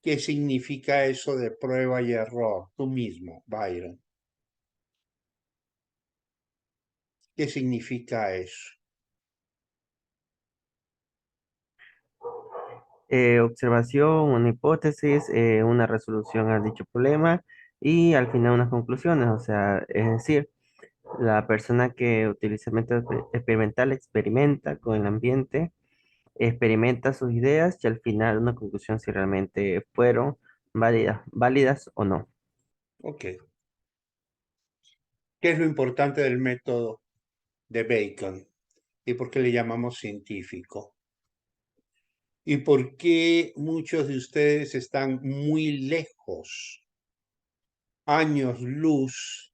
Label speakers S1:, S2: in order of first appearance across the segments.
S1: ¿Qué significa eso de prueba y error? Tú mismo, Byron. ¿Qué significa eso?
S2: Observación, una hipótesis, una resolución a dicho problema y al final unas conclusiones. O sea, es decir, la persona que utiliza el método experimental experimenta con el ambiente, experimenta sus ideas y al final una conclusión si realmente fueron válidas o no.
S1: Ok. ¿Qué es lo importante del método de Bacon? ¿Y por qué le llamamos científico? ¿Y por qué muchos de ustedes están muy lejos, años luz,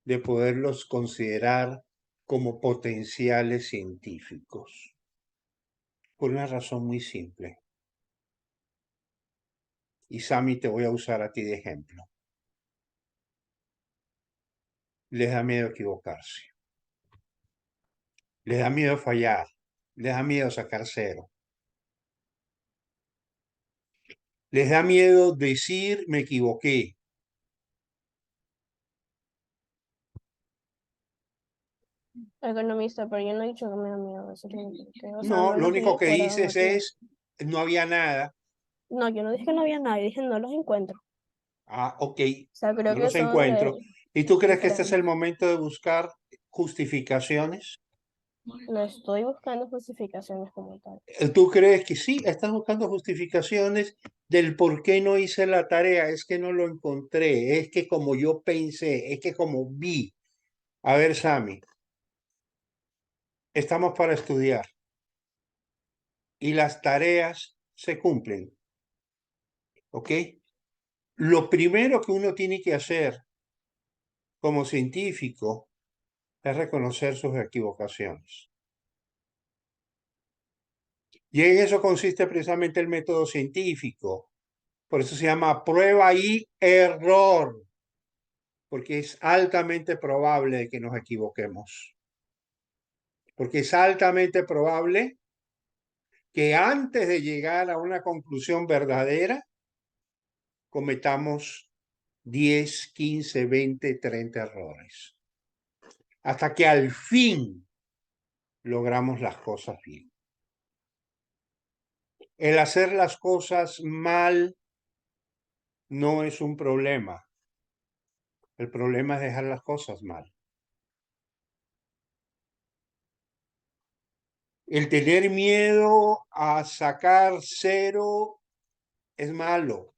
S1: de poderlos considerar como potenciales científicos? Por una razón muy simple. Y Sammy, te voy a usar a ti de ejemplo. Les da miedo equivocarse. Les da miedo fallar. Les da miedo sacar cero. Les da miedo decir me equivoqué.
S3: Economista, pero yo no he dicho que me da miedo decir que, o sea,
S1: No,
S3: no
S1: lo
S3: los vi
S1: único que
S3: afuera
S1: dices
S3: aquí.
S1: es no había nada.
S3: No, yo no dije que no había nadie, dije no los encuentro.
S1: Ah, ok,
S3: O sea, creo
S1: no
S3: que
S1: los
S3: eso
S1: encuentro.
S3: es
S1: ¿Y tú crees que este es
S3: diferente.
S1: el momento de buscar justificaciones?
S3: No estoy buscando justificaciones como tal.
S1: ¿Tú crees que sí? Estás buscando justificaciones del por qué no hice la tarea. Es que no lo encontré. Es que como yo pensé, es que como vi. A ver, Sammy, estamos para estudiar y las tareas se cumplen, ¿ok? Lo primero que uno tiene que hacer como científico es reconocer sus equivocaciones. Y en eso consiste precisamente el método científico. Por eso se llama prueba y error, porque es altamente probable de que nos equivoquemos. Porque es altamente probable que antes de llegar a una conclusión verdadera, cometamos 10, 15, 20, 30 errores. Hasta que al fin logramos las cosas bien. El hacer las cosas mal no es un problema. El problema es dejar las cosas mal. El tener miedo a sacar cero es malo.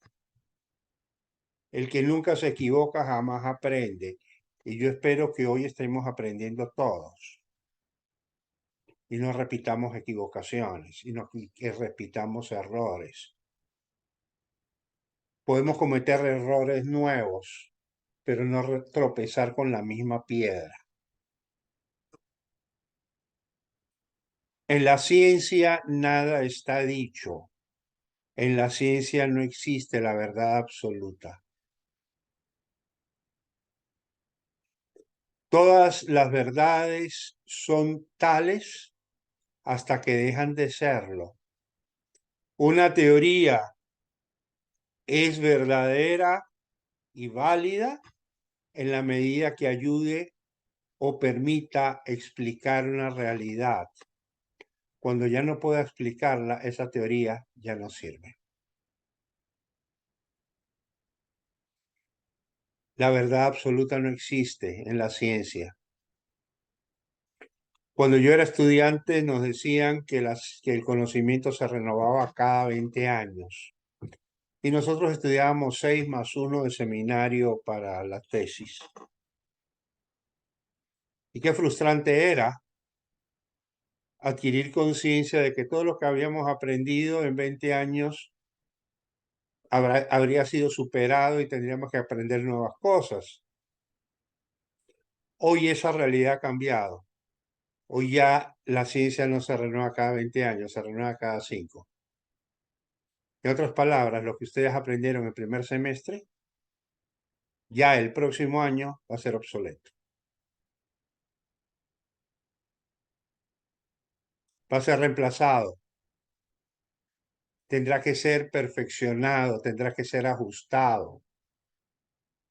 S1: El que nunca se equivoca jamás aprende. Y yo espero que hoy estemos aprendiendo todos. Y no repitamos equivocaciones, y no que repitamos errores. Podemos cometer errores nuevos, pero no tropezar con la misma piedra. En la ciencia nada está dicho. En la ciencia no existe la verdad absoluta. Todas las verdades son tales hasta que dejan de serlo. Una teoría es verdadera y válida en la medida que ayude o permita explicar una realidad. Cuando ya no pueda explicarla, esa teoría ya no sirve. La verdad absoluta no existe en la ciencia. Cuando yo era estudiante nos decían que el conocimiento se renovaba cada 20 años. Y nosotros estudiábamos 6+1 de seminario para la tesis. Y qué frustrante era adquirir conciencia de que todo lo que habíamos aprendido en 20 años habría sido superado y tendríamos que aprender nuevas cosas. Hoy esa realidad ha cambiado. Hoy ya la ciencia no se renueva cada 20 años, se renueva cada 5. En otras palabras, lo que ustedes aprendieron en el primer semestre, ya el próximo año va a ser obsoleto. Va a ser reemplazado tendrá que ser perfeccionado, tendrá que ser ajustado,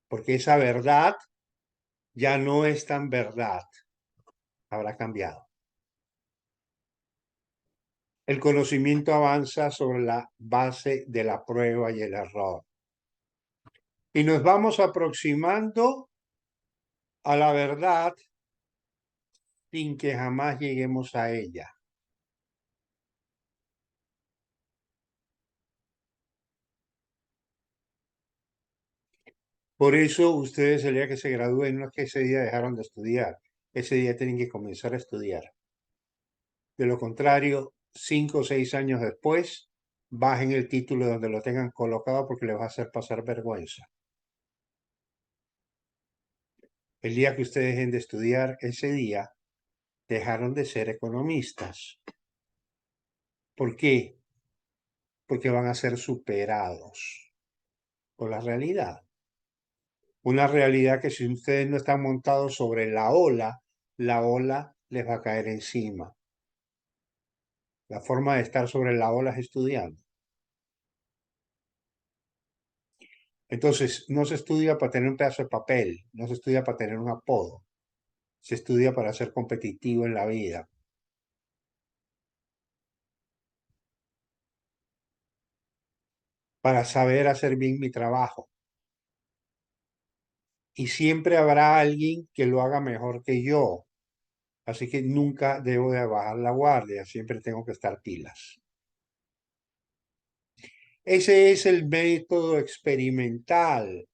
S1: porque esa verdad ya no es tan verdad, habrá cambiado. El conocimiento avanza sobre la base de la prueba y el error. Y nos vamos aproximando a la verdad sin que jamás lleguemos a ella. Por eso ustedes el día que se gradúen no es que ese día dejaron de estudiar, ese día tienen que comenzar a estudiar. De lo contrario, 5 o 6 años después, bajen el título donde lo tengan colocado porque les va a hacer pasar vergüenza. El día que ustedes dejen de estudiar, ese día dejaron de ser economistas. ¿Por qué? Porque van a ser superados por la realidad. Una realidad que si ustedes no están montados sobre la ola les va a caer encima. La forma de estar sobre la ola es estudiando. Entonces, no se estudia para tener un pedazo de papel, no se estudia para tener un apodo, se estudia para ser competitivo en la vida. Para saber hacer bien mi trabajo. Y siempre habrá alguien que lo haga mejor que yo. Así que nunca debo de bajar la guardia, siempre tengo que estar pilas. Ese es el método experimental,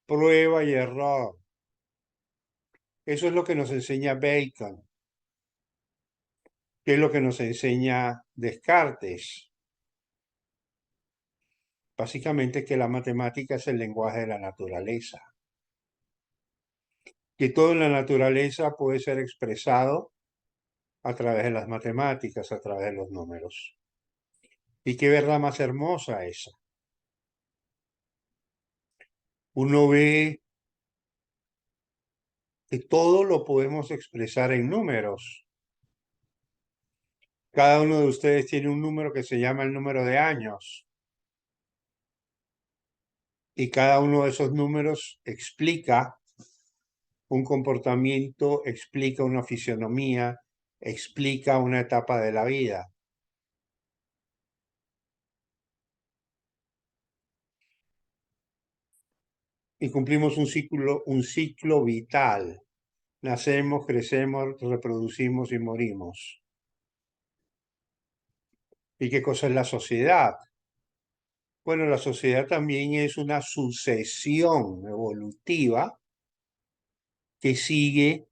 S1: prueba y error. Eso es lo que nos enseña Bacon, que es lo que nos enseña Descartes. Básicamente que la matemática es el lenguaje de la naturaleza. Que todo en la naturaleza puede ser expresado a través de las matemáticas, a través de los números. Y qué verdad más hermosa esa. Uno ve que todo lo podemos expresar en números. Cada uno de ustedes tiene un número que se llama el número de años. Y cada uno de esos números explica un comportamiento, explica una fisionomía, explica una etapa de la vida. Y cumplimos un ciclo vital. Nacemos, crecemos, reproducimos y morimos. ¿Y qué cosa es la sociedad? Bueno, la sociedad también es una sucesión evolutiva que sigue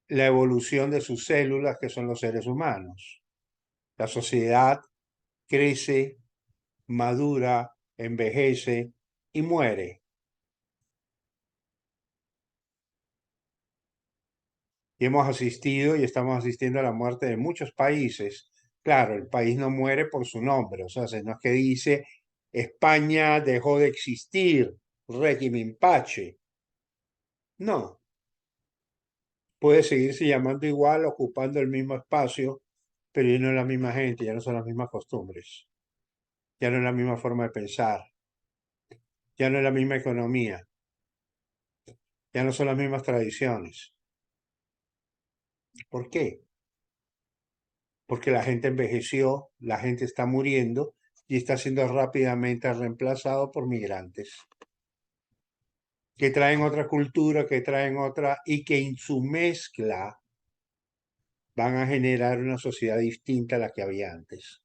S1: la evolución de sus células, que son los seres humanos. La sociedad crece, madura, envejece y muere. Y hemos asistido y estamos asistiendo a la muerte de muchos países. Claro, el país no muere por su nombre, o sea, no es que dice España dejó de existir, régimen Pache. No, puede seguirse llamando igual, ocupando el mismo espacio, pero ya no es la misma gente, ya no son las mismas costumbres, ya no es la misma forma de pensar, ya no es la misma economía, ya no son las mismas tradiciones. ¿Por qué? Porque la gente envejeció, la gente está muriendo y está siendo rápidamente reemplazado por migrantes que traen otra cultura, que traen otra y que en su mezcla van a generar una sociedad distinta a la que había antes.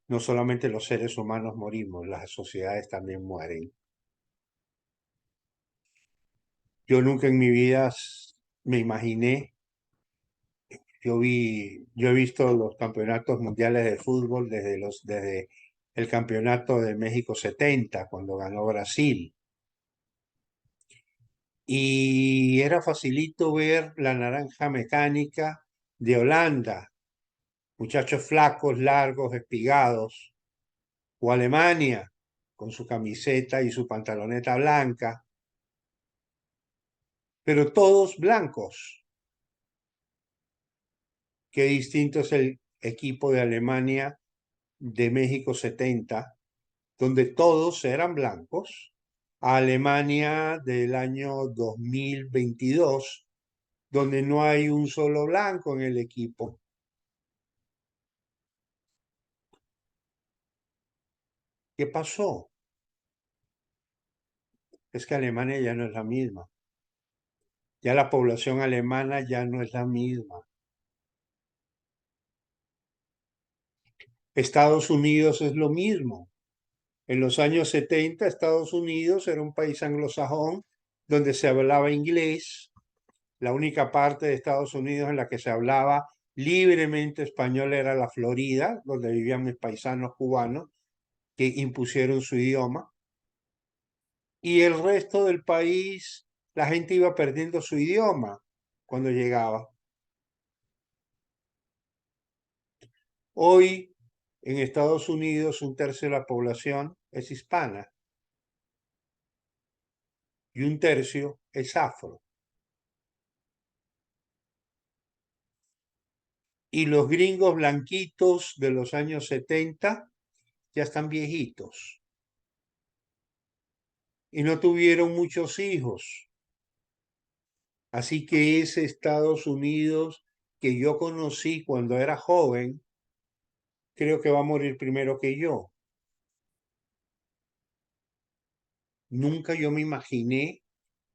S1: No solamente los seres humanos morimos, las sociedades también mueren. Yo nunca en mi vida me imaginé, yo he visto los campeonatos mundiales de fútbol desde el campeonato de México 70, cuando ganó Brasil. Y era facilito ver la naranja mecánica de Holanda, muchachos flacos, largos, espigados, o Alemania, con su camiseta y su pantaloneta blanca, pero todos blancos. Qué distinto es equipo de Alemania de México 70, donde todos eran blancos, a Alemania del año 2022, donde no hay un solo blanco en el equipo. ¿Qué pasó? Es que Alemania ya no es la misma. Ya la población alemana ya no es la misma. Estados Unidos es lo mismo. En los años 70, Estados Unidos era un país anglosajón donde se hablaba inglés. La única parte de Estados Unidos en la que se hablaba libremente español era la Florida, donde vivían mis paisanos cubanos que impusieron su idioma. Y el resto del país, la gente iba perdiendo su idioma cuando llegaba. Hoy, en Estados Unidos, un tercio de la población es hispana y un tercio es afro. Y los gringos blanquitos de los años 70 ya están viejitos y no tuvieron muchos hijos. Así que ese Estados Unidos que yo conocí cuando era joven, creo que va a morir primero que yo. Nunca yo me imaginé,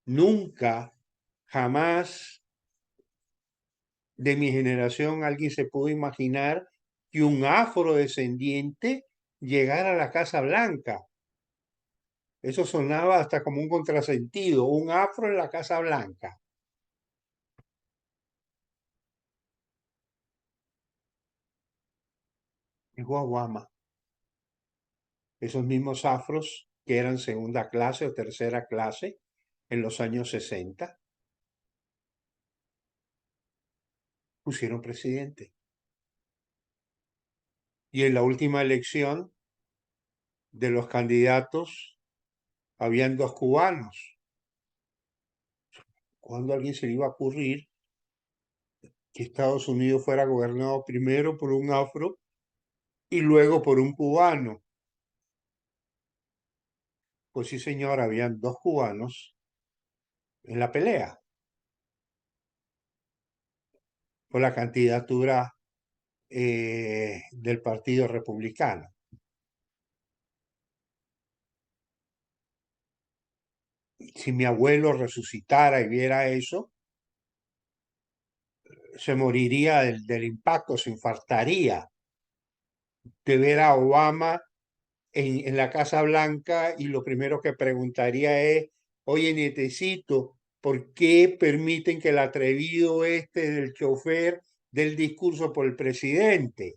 S1: nunca, jamás de mi generación alguien se pudo imaginar que un afrodescendiente llegara a la Casa Blanca. Eso sonaba hasta como un contrasentido, un afro en la Casa Blanca. Llegó a Obama. Esos mismos afros que eran segunda clase o tercera clase en los años 60, pusieron presidente. Y en la última elección de los candidatos, habían dos cubanos. ¿Cuándo a alguien se le iba a ocurrir que Estados Unidos fuera gobernado primero por un afro y luego por un cubano? Pues sí, señor, habían dos cubanos en la pelea por la candidatura del Partido Republicano. Si mi abuelo resucitara y viera eso, se moriría del impacto, se infartaría de ver a Obama en la Casa Blanca y lo primero que preguntaría es, oye, nietecito, ¿por qué permiten que el atrevido del chofer dé el discurso por el presidente?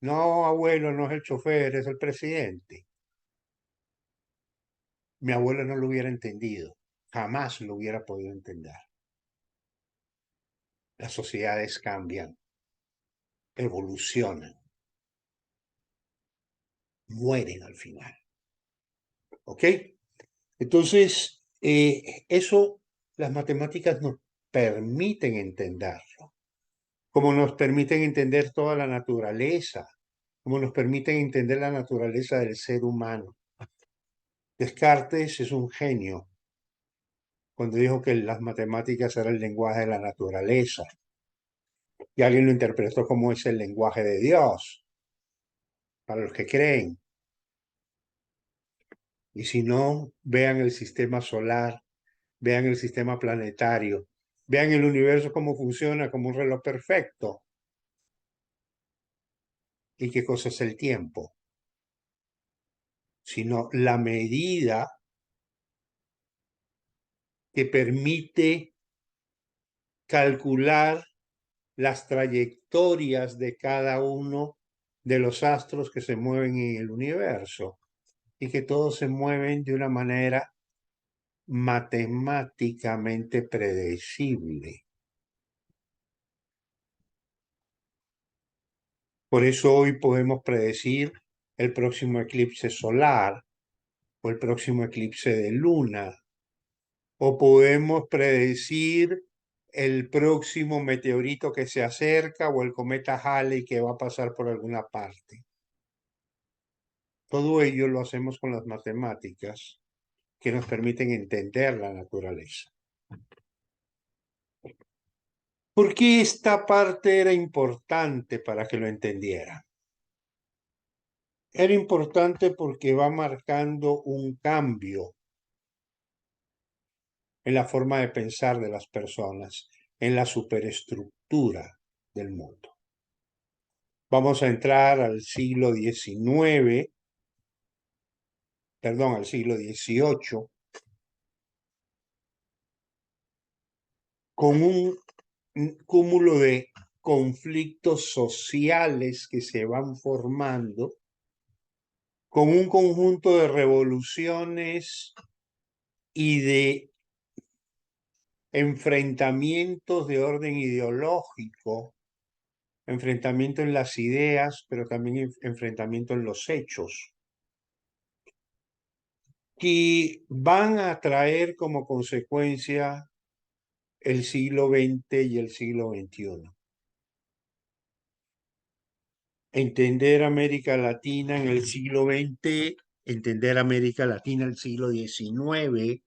S1: No, abuelo, no es el chofer, es el presidente. Mi abuelo no lo hubiera entendido, jamás lo hubiera podido entender. Las sociedades cambian, evolucionan, mueren al final. ¿Ok? Entonces, eso las matemáticas nos permiten entenderlo, como nos permiten entender toda la naturaleza, como nos permiten entender la naturaleza del ser humano. Descartes es un genio cuando dijo que las matemáticas era el lenguaje de la naturaleza, y alguien lo interpretó como es el lenguaje de Dios, para los que creen. Y si no, vean el sistema solar, vean el sistema planetario, vean el universo cómo funciona como un reloj perfecto. ¿Y qué cosa es el tiempo? Sino la medida que permite calcular las trayectorias de cada uno de los astros que se mueven en el universo y que todos se mueven de una manera matemáticamente predecible. Por eso hoy podemos predecir el próximo eclipse solar o el próximo eclipse de luna, o podemos predecir el próximo meteorito que se acerca o el cometa Halley que va a pasar por alguna parte. Todo ello lo hacemos con las matemáticas que nos permiten entender la naturaleza. ¿Por qué esta parte era importante para que lo entendiera? Era importante porque va marcando un cambio en la forma de pensar de las personas, en la superestructura del mundo. Vamos a entrar al siglo XIX, perdón, al siglo XVIII, con un cúmulo de conflictos sociales que se van formando, con un conjunto de revoluciones y de enfrentamientos de orden ideológico, enfrentamiento en las ideas, pero también enfrentamiento en los hechos, que van a traer como consecuencia el siglo XX y el siglo XXI. Entender América Latina en el siglo XX, entender América Latina en el siglo XIX,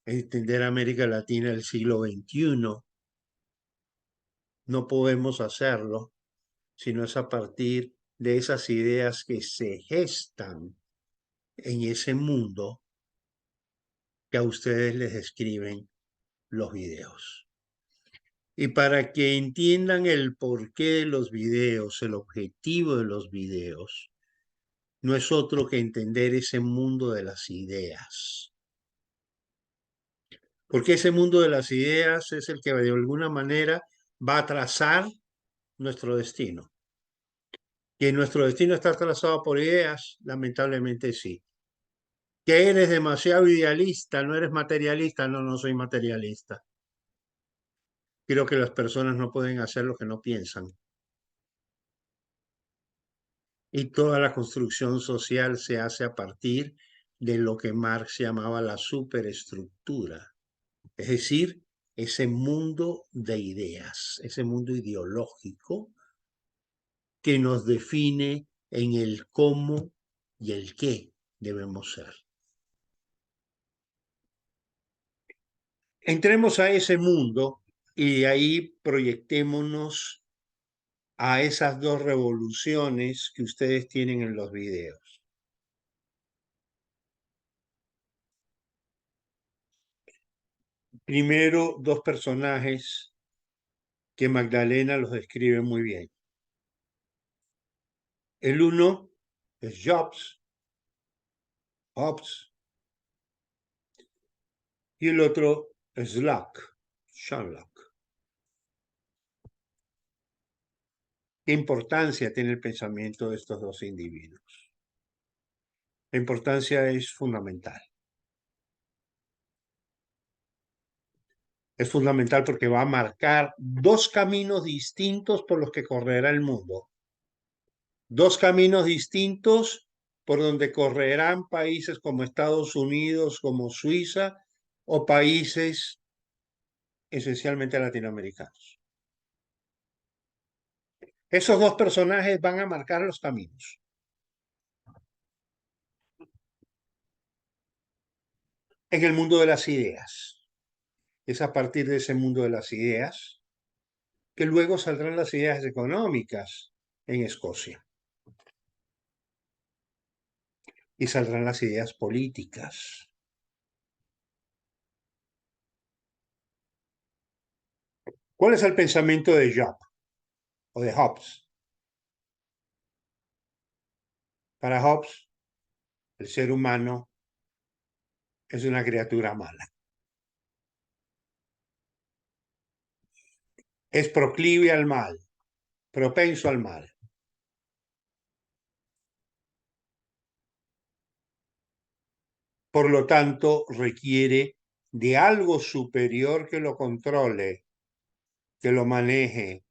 S1: entender América Latina en el siglo XXI, no podemos hacerlo sino es a partir de esas ideas que se gestan en ese mundo que a ustedes les describen los videos. Y para que entiendan el porqué de los videos, el objetivo de los videos, no es otro que entender ese mundo de las ideas. Porque ese mundo de las ideas es el que de alguna manera va a trazar nuestro destino. Que nuestro destino está trazado por ideas, lamentablemente sí. Que eres demasiado idealista, no eres materialista, no, no soy materialista. Creo que las personas no pueden hacer lo que no piensan. Y toda la construcción social se hace a partir de lo que Marx llamaba la superestructura, es decir, ese mundo de ideas, ese mundo ideológico que nos define en el cómo y el qué debemos ser. Entremos a ese mundo y de ahí proyectémonos a esas dos revoluciones que ustedes tienen en los videos. Primero, dos personajes que Magdalena los describe muy bien. El uno es Hobbes, y el otro es John Locke. ¿Qué importancia tiene el pensamiento de estos dos individuos? La importancia es fundamental. Es fundamental porque va a marcar dos caminos distintos por los que correrá el mundo. Dos caminos distintos por donde correrán países como Estados Unidos, como Suiza, o países esencialmente latinoamericanos. Esos dos personajes van a marcar los caminos. En el mundo de las ideas. Es a partir de ese mundo de las ideas que luego saldrán las ideas económicas en Escocia. Y saldrán las ideas políticas. ¿Cuál es el pensamiento de Job o de Hobbes? Para Hobbes, el ser humano es una criatura mala. Es proclive al mal, propenso al mal. Por lo tanto, requiere de algo superior que lo controle, que lo maneje,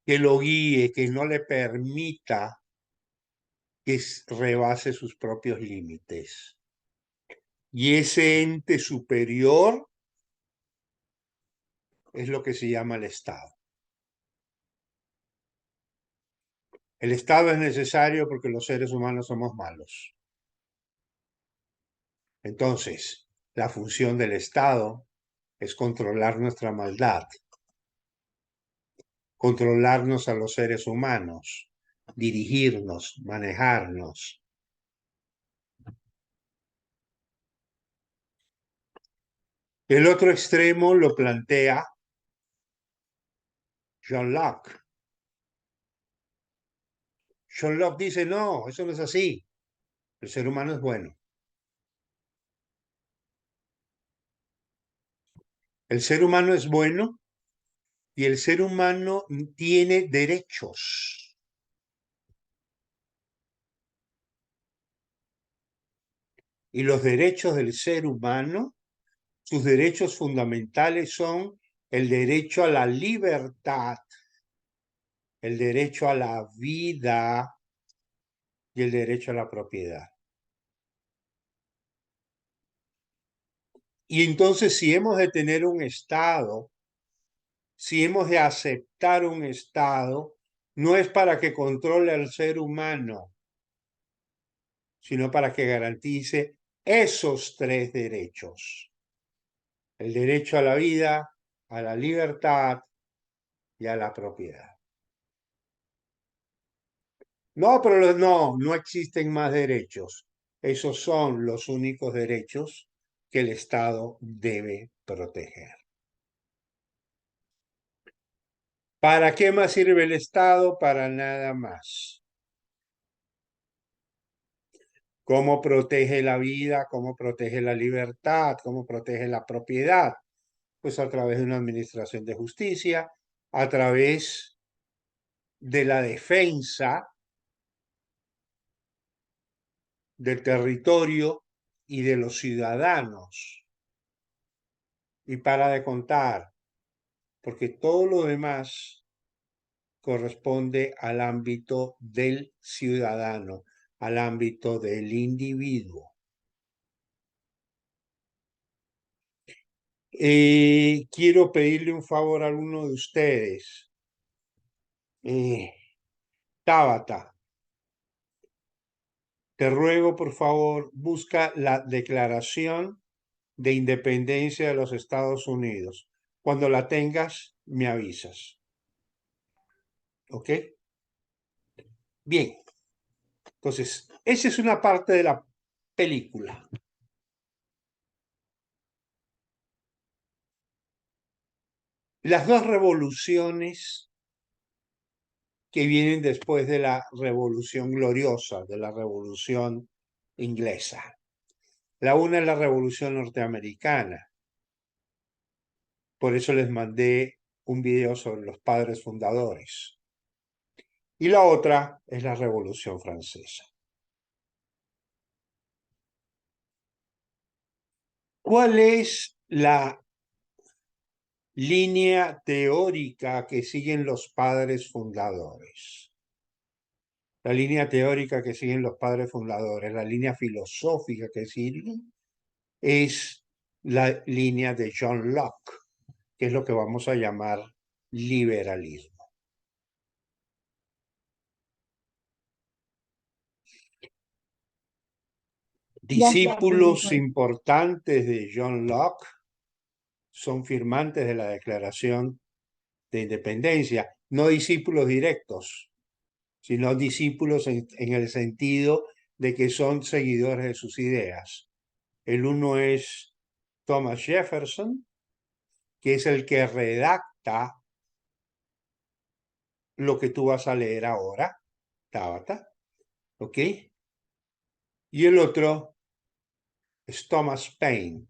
S1: que lo guíe, que no le permita que rebase sus propios límites. Y ese ente superior es lo que se llama el Estado. El Estado es necesario porque los seres humanos somos malos. Entonces, la función del Estado es controlar nuestra maldad, controlarnos a los seres humanos, dirigirnos, manejarnos. El otro extremo lo plantea John Locke. John Locke dice, no, eso no es así. El ser humano es bueno. El ser humano es bueno y el ser humano tiene derechos. Y los derechos del ser humano, sus derechos fundamentales son el derecho a la libertad, el derecho a la vida y el derecho a la propiedad. Y entonces, si hemos de tener un Estado, si hemos de aceptar un Estado, no es para que controle al ser humano, sino para que garantice esos tres derechos. El derecho a la vida, a la libertad y a la propiedad. No, pero no existen más derechos. Esos son los únicos derechos que el Estado debe proteger. ¿Para qué más sirve el Estado? Para nada más. ¿Cómo protege la vida? ¿Cómo protege la libertad? ¿Cómo protege la propiedad? Pues a través de una administración de justicia, a través de la defensa del territorio y de los ciudadanos. Y para de contar, porque todo lo demás corresponde al ámbito del ciudadano, al ámbito del individuo. Quiero pedirle un favor a alguno de ustedes. Tabata, te ruego por favor, busca la Declaración de Independencia de los Estados Unidos. Cuando la tengas, me avisas. ¿Ok? Bien. Entonces, esa es una parte de la película. Las dos revoluciones que vienen después de la Revolución Gloriosa, de la Revolución Inglesa. La una es la Revolución Norteamericana. Por eso les mandé un video sobre los padres fundadores. Y la otra es la Revolución Francesa. ¿Cuál es la línea teórica que siguen los padres fundadores? La línea teórica que siguen los padres fundadores, la línea filosófica que siguen, es la línea de John Locke, que es lo que vamos a llamar liberalismo. Discípulos importantes de John Locke son firmantes de la Declaración de Independencia, no discípulos directos, sino discípulos en el sentido de que son seguidores de sus ideas. El uno es Thomas Jefferson, que es el que redacta lo que tú vas a leer ahora, Tabata, ¿ok? Y el otro es Thomas Paine,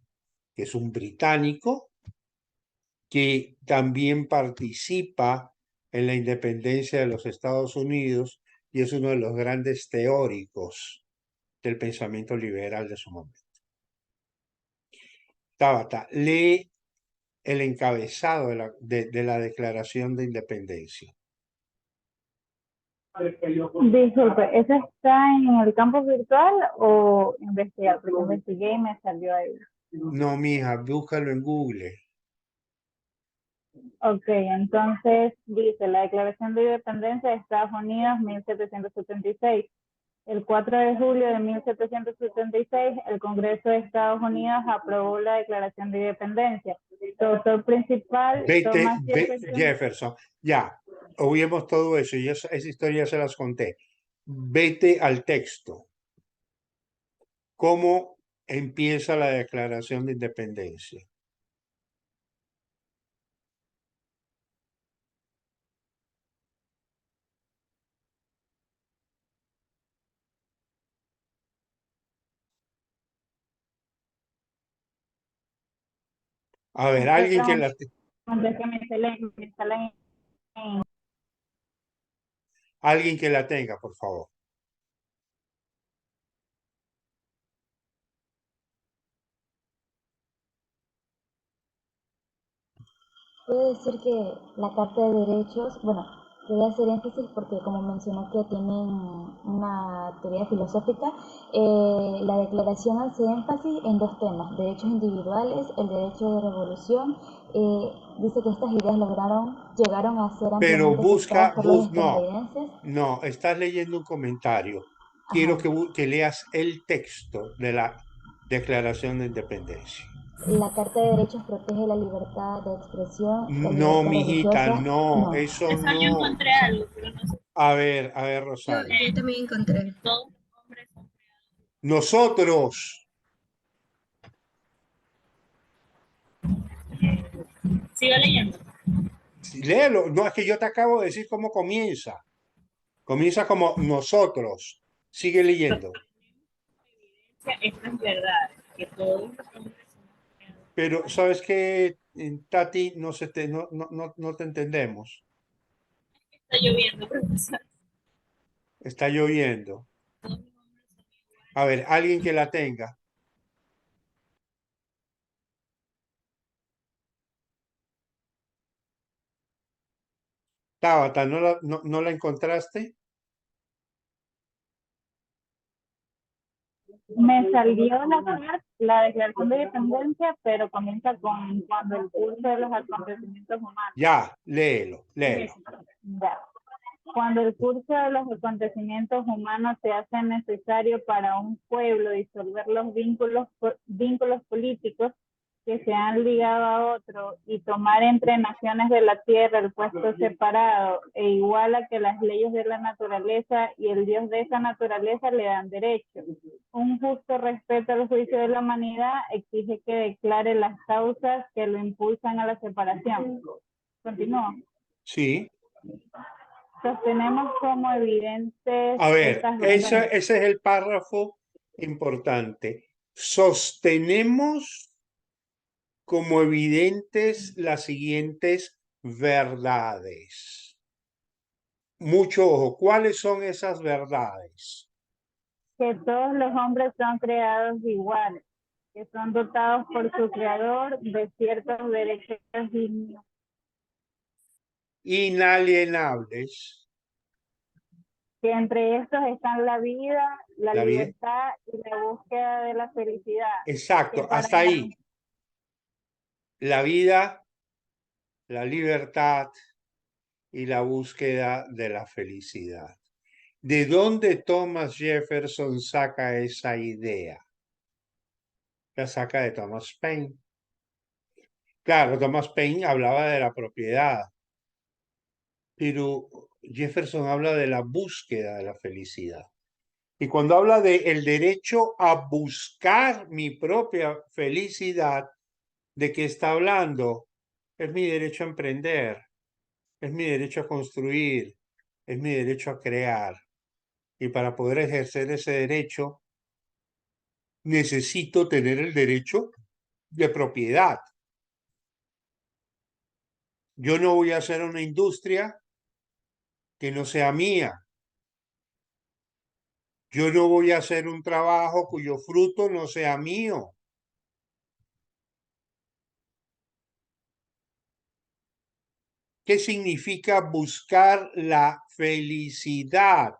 S1: que es un británico que también participa en la independencia de los Estados Unidos y es uno de los grandes teóricos del pensamiento liberal de su momento. Tabata, lee el encabezado de la Declaración de Independencia.
S4: Disculpe, ¿eso está en el campus virtual o investigar? Porque investigué y me salió ahí.
S1: No, mija, búscalo en Google.
S4: Ok, entonces dice la Declaración de Independencia de Estados Unidos 1776. El 4 de julio de 1776, el Congreso de Estados Unidos aprobó la Declaración de Independencia. Su autor principal, Thomas Jefferson.
S1: Jefferson, ya, oímos todo eso y esa historia se las conté. Vete al texto. ¿Cómo empieza la Declaración de Independencia? A ver, alguien que la, alguien que la tenga, por favor.
S5: Puede decir que la Carta de Derechos, bueno, voy a hacer énfasis porque como mencionó que tienen una teoría filosófica, la declaración hace énfasis en dos temas, derechos individuales, el derecho de revolución, dice que estas ideas llegaron a ser
S1: Pero
S5: ampliamente aceptadas por los
S1: no,
S5: estadounidenses.
S1: no, estás leyendo un comentario.
S5: Ajá.
S1: Quiero que leas el texto de la Declaración de Independencia.
S5: La Carta de Derechos protege la libertad de expresión, la
S1: No,
S5: libertad
S1: mijita,
S5: religiosa.
S1: no,
S5: No.
S1: eso
S6: Eso yo
S1: no.
S6: encontré algo, pero no sé.
S1: A ver,
S7: Yo,
S1: Rosario.
S7: yo también encontré.
S6: Todos los hombres son creados.
S1: Nosotros,
S6: Sigo leyendo.
S1: léelo, no es que yo te acabo de decir cómo comienza. Comienza como nosotros. Sigue leyendo.
S6: Esto es verdad, que todos los hombres somos creados.
S1: Pero, ¿sabes qué, Tati? No te entendemos.
S6: Está lloviendo, profesor.
S1: Está lloviendo.
S6: Todos los hombres son iguales.
S1: A ver, alguien que la tenga. Tabata, ¿no la encontraste?
S4: Me salió la Declaración de Independencia, pero comienza con cuando el curso de los acontecimientos humanos.
S1: Ya, léelo.
S4: Ya. Cuando el curso de los acontecimientos humanos se hace necesario para un pueblo disolver los vínculos políticos que se han ligado a otro y tomar entre naciones de la tierra el puesto separado e igual a que las leyes de la naturaleza y el Dios de esa naturaleza le dan derecho. Un justo respeto al juicio de la humanidad exige que declare las causas que lo impulsan a la separación. Continúo.
S1: Sí.
S4: Sostenemos como evidentes
S1: A ver,
S4: estas
S1: ese
S4: verdades.
S1: es el párrafo importante. Sostenemos como evidentes las siguientes verdades. Mucho ojo, ¿cuáles son esas verdades?
S4: Que todos los hombres son creados iguales, que son dotados por su creador de ciertos derechos
S1: Inalienables.
S4: que entre estos están la vida, la
S1: La vida.
S4: libertad y la búsqueda de la felicidad.
S1: Exacto,
S4: Que para
S1: hasta ahí. La vida, la libertad y la búsqueda de la felicidad. ¿De dónde Thomas Jefferson saca esa idea? La saca de Thomas Paine. Claro, Thomas Paine hablaba de la propiedad, pero Jefferson habla de la búsqueda de la felicidad. Y cuando habla de el derecho a buscar mi propia felicidad, ¿de qué está hablando? Es mi derecho a emprender, es mi derecho a construir, es mi derecho a crear. Y para poder ejercer ese derecho, necesito tener el derecho de propiedad. Yo no voy a hacer una industria que no sea mía. Yo no voy a hacer un trabajo cuyo fruto no sea mío. ¿Qué significa buscar la felicidad?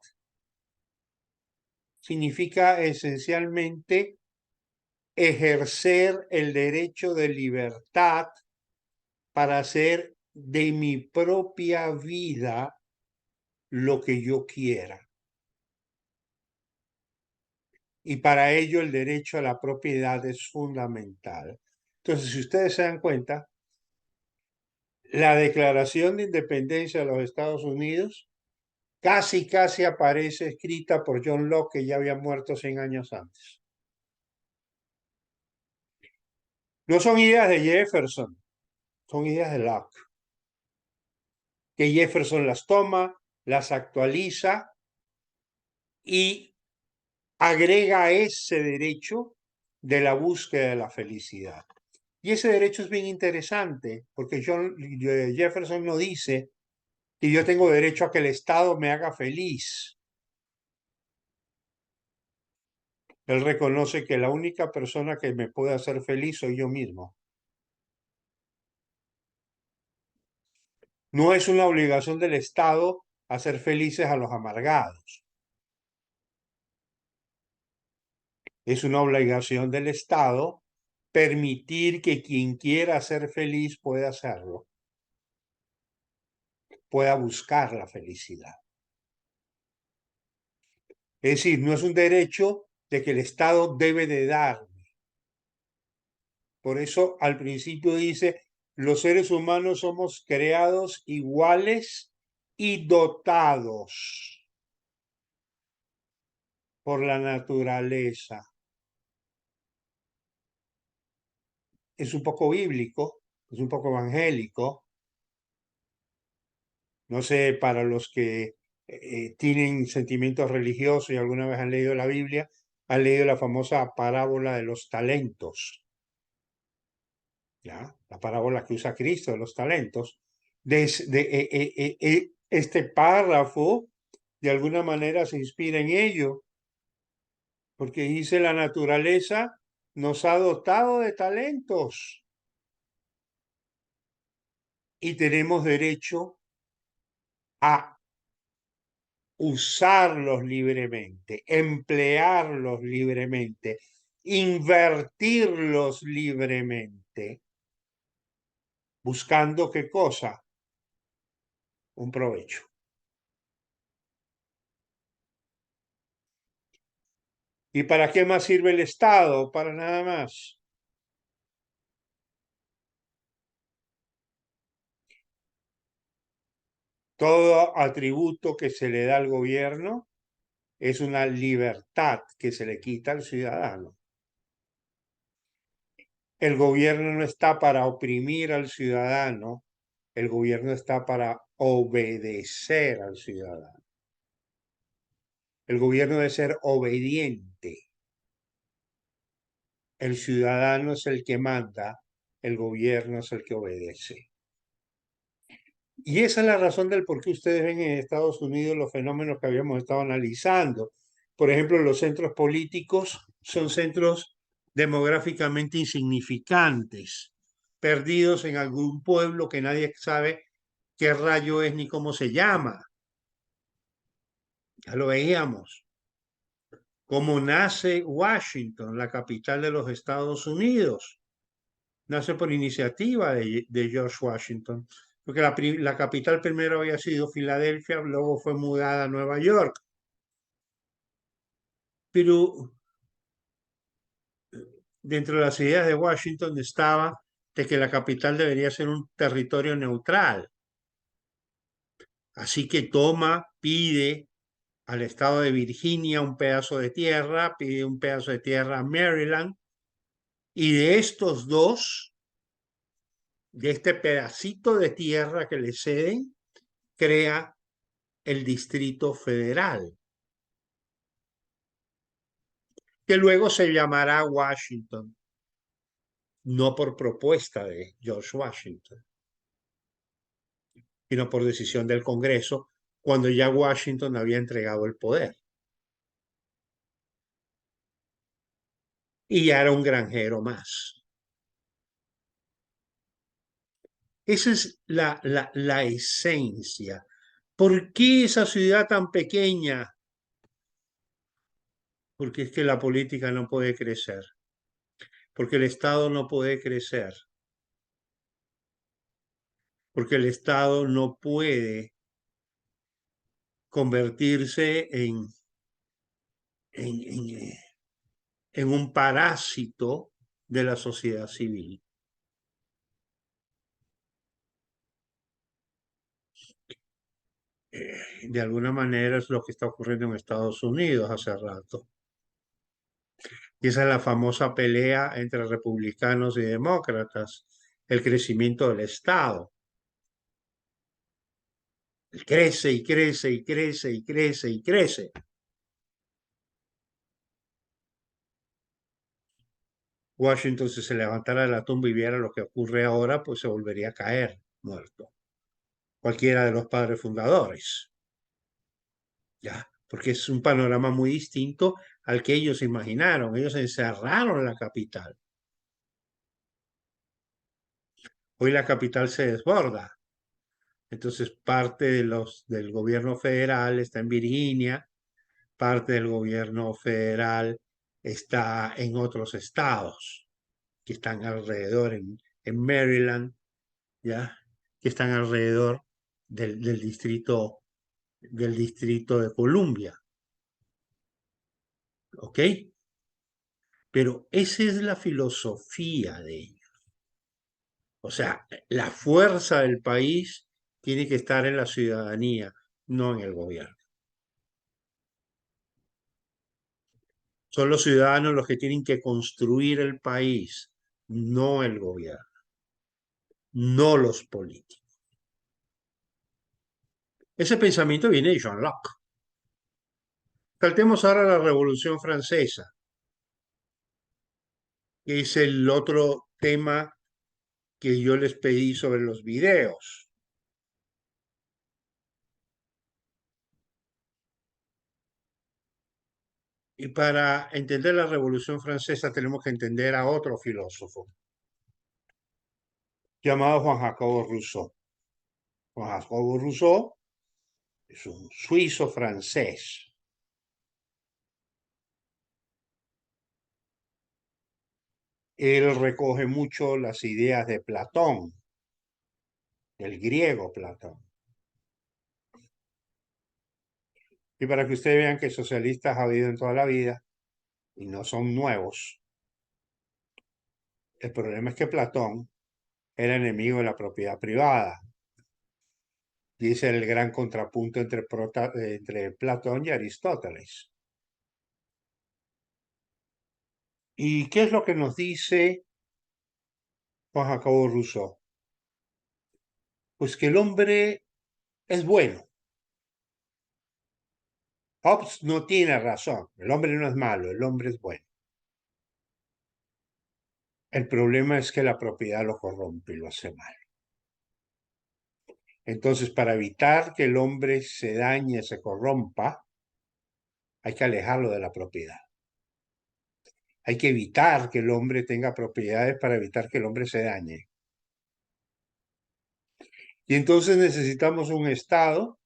S1: Significa esencialmente ejercer el derecho de libertad para hacer de mi propia vida lo que yo quiera. Y para ello el derecho a la propiedad es fundamental. Entonces, si ustedes se dan cuenta, la Declaración de Independencia de los Estados Unidos casi aparece escrita por John Locke, que ya había muerto 100 años antes. No son ideas de Jefferson, son ideas de Locke, que Jefferson las toma, las actualiza y agrega a ese derecho de la búsqueda de la felicidad. Y ese derecho es bien interesante, porque Jefferson no dice que yo tengo derecho a que el Estado me haga feliz. Él reconoce que la única persona que me puede hacer feliz soy yo mismo. No es una obligación del Estado hacer felices a los amargados. Es una obligación del Estado permitir que quien quiera ser feliz pueda hacerlo, pueda buscar la felicidad. Es decir, no es un derecho de que el Estado debe de darme. Por eso al principio dice, los seres humanos somos creados iguales y dotados por la naturaleza. Es un poco bíblico, es un poco evangélico. No sé, para los que tienen sentimientos religiosos y alguna vez han leído la Biblia, han leído la famosa parábola de los talentos. ¿Ya? La parábola que usa Cristo de los talentos. Este párrafo de alguna manera se inspira en ello, porque dice la naturaleza nos ha dotado de talentos y tenemos derecho a usarlos libremente, emplearlos libremente, invertirlos libremente, buscando qué cosa, un provecho. ¿Y para qué más sirve el Estado? Para nada más. Todo atributo que se le da al gobierno es una libertad que se le quita al ciudadano. El gobierno no está para oprimir al ciudadano, el gobierno está para obedecer al ciudadano. El gobierno debe ser obediente. El ciudadano es el que manda, el gobierno es el que obedece. Y esa es la razón del por qué ustedes ven en Estados Unidos los fenómenos que habíamos estado analizando. Por ejemplo, los centros políticos son centros demográficamente insignificantes, perdidos en algún pueblo que nadie sabe qué rayo es ni cómo se llama. Ya lo veíamos. Cómo nace Washington, la capital de los Estados Unidos. Nace por iniciativa de George Washington, porque la capital primero había sido Filadelfia, luego fue mudada a Nueva York. Pero dentro de las ideas de Washington estaba de que la capital debería ser un territorio neutral. Así que pide al estado de Virginia un pedazo de tierra, pide un pedazo de tierra a Maryland, y de estos dos, de este pedacito de tierra que le ceden, crea el Distrito Federal, que luego se llamará Washington, no por propuesta de George Washington, sino por decisión del Congreso, cuando ya Washington había entregado el poder. Y ya era un granjero más. Esa es la esencia. ¿Por qué esa ciudad tan pequeña? Porque es que la política no puede crecer, porque el Estado no puede crecer, porque el Estado no puede convertirse en un parásito de la sociedad civil. De alguna manera es lo que está ocurriendo en Estados Unidos hace rato. Y esa es la famosa pelea entre republicanos y demócratas, el crecimiento del Estado. Crece y crece y crece y crece y crece. Washington, si se levantara de la tumba y viera lo que ocurre ahora, pues se volvería a caer muerto. Cualquiera de los padres fundadores. Ya, porque es un panorama muy distinto al que ellos imaginaron. Ellos encerraron la capital. Hoy la capital se desborda. Entonces parte del gobierno federal está en Virginia, parte del gobierno federal está en otros estados que están alrededor, en Maryland, ¿ya? Que están alrededor del distrito de Columbia. ¿Ok? Pero esa es la filosofía de ellos. O sea, la fuerza del país tiene que estar en la ciudadanía, no en el gobierno. Son los ciudadanos los que tienen que construir el país, no el gobierno, no los políticos. Ese pensamiento viene de John Locke. Saltemos ahora a la Revolución Francesa, que es el otro tema que yo les pedí sobre los videos. Y para entender la Revolución Francesa tenemos que entender a otro filósofo llamado Juan Jacobo Rousseau. Juan Jacobo Rousseau es un suizo francés. Él recoge mucho las ideas de Platón, del griego Platón. Y para que ustedes vean que socialistas ha habido en toda la vida y no son nuevos, el problema es que Platón era enemigo de la propiedad privada. Y ese era el gran contrapunto entre Platón y Aristóteles. ¿Y qué es lo que nos dice Juan Jacobo Rousseau? Pues que el hombre es bueno. Hobbes no tiene razón. El hombre no es malo, el hombre es bueno. El problema es que la propiedad lo corrompe y lo hace mal. Entonces, para evitar que el hombre se dañe, se corrompa, hay que alejarlo de la propiedad. Hay que evitar que el hombre tenga propiedades para evitar que el hombre se dañe. Y entonces necesitamos un Estado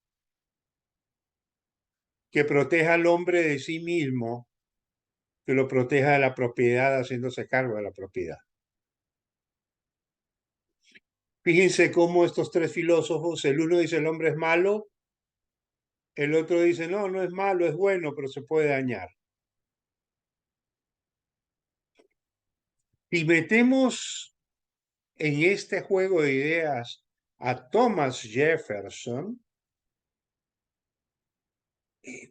S1: que proteja al hombre de sí mismo, que lo proteja de la propiedad haciéndose cargo de la propiedad. Fíjense cómo estos tres filósofos, el uno dice el hombre es malo, el otro dice no, no es malo, es bueno, pero se puede dañar. Si metemos en este juego de ideas a Thomas Jefferson,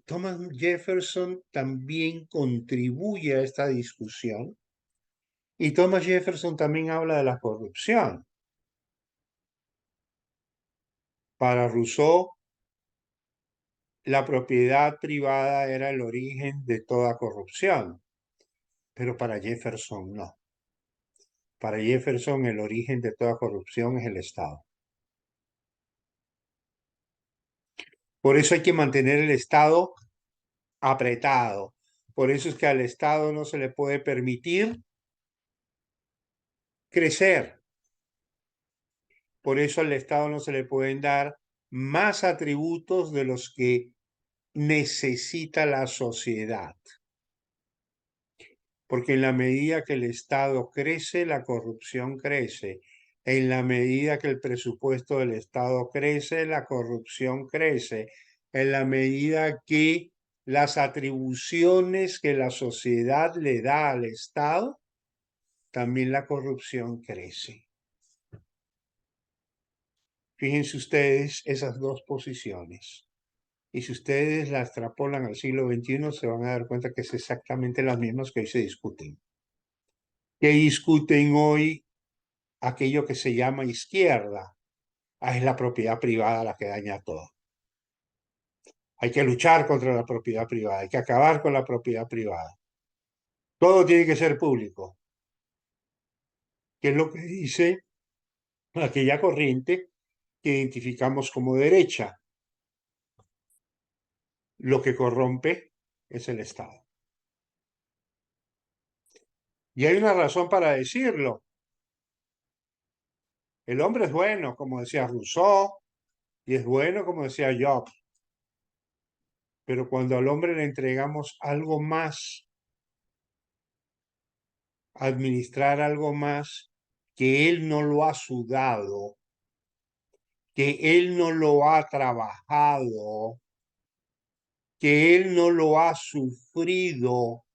S1: Thomas Jefferson también contribuye a esta discusión y Thomas Jefferson también habla de la corrupción. Para Rousseau, la propiedad privada era el origen de toda corrupción, pero para Jefferson no. Para Jefferson el origen de toda corrupción es el Estado. Por eso hay que mantener el Estado apretado. Por eso es que al Estado no se le puede permitir crecer. Por eso al Estado no se le pueden dar más atributos de los que necesita la sociedad. Porque en la medida que el Estado crece, la corrupción crece. En la medida que el presupuesto del Estado crece, la corrupción crece. En la medida que las atribuciones que la sociedad le da al Estado, también la corrupción crece. Fíjense ustedes esas dos posiciones. Y si ustedes las extrapolan al siglo XXI, se van a dar cuenta que es exactamente las mismas que hoy se discuten. ¿Qué discuten hoy aquello que se llama izquierda? Es la propiedad privada la que daña todo. Hay que luchar contra la propiedad privada, hay que acabar con la propiedad privada. Todo tiene que ser público. ¿Qué es lo que dice aquella corriente que identificamos como derecha? Lo que corrompe es el Estado. Y hay una razón para decirlo. El hombre es bueno, como decía Rousseau, y es bueno, como decía Job. Pero cuando al hombre le entregamos algo más, administrar algo más, que él no lo ha sudado, que él no lo ha trabajado, que él no lo ha sufrido,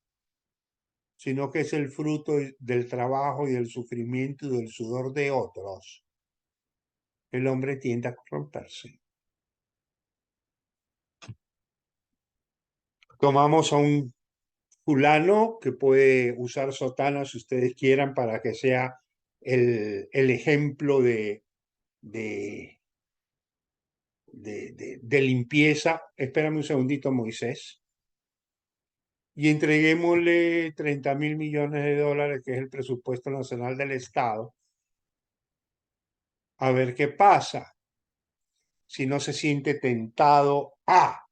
S1: sino que es el fruto del trabajo y del sufrimiento y del sudor de otros, el hombre tiende a corromperse. Tomamos a un fulano que puede usar sotana si ustedes quieran para que sea el ejemplo de limpieza. Espérame un segundito, Moisés. Y entreguémosle 30.000 millones de dólares, que es el presupuesto nacional del Estado, a ver qué pasa. Si no se siente tentado a.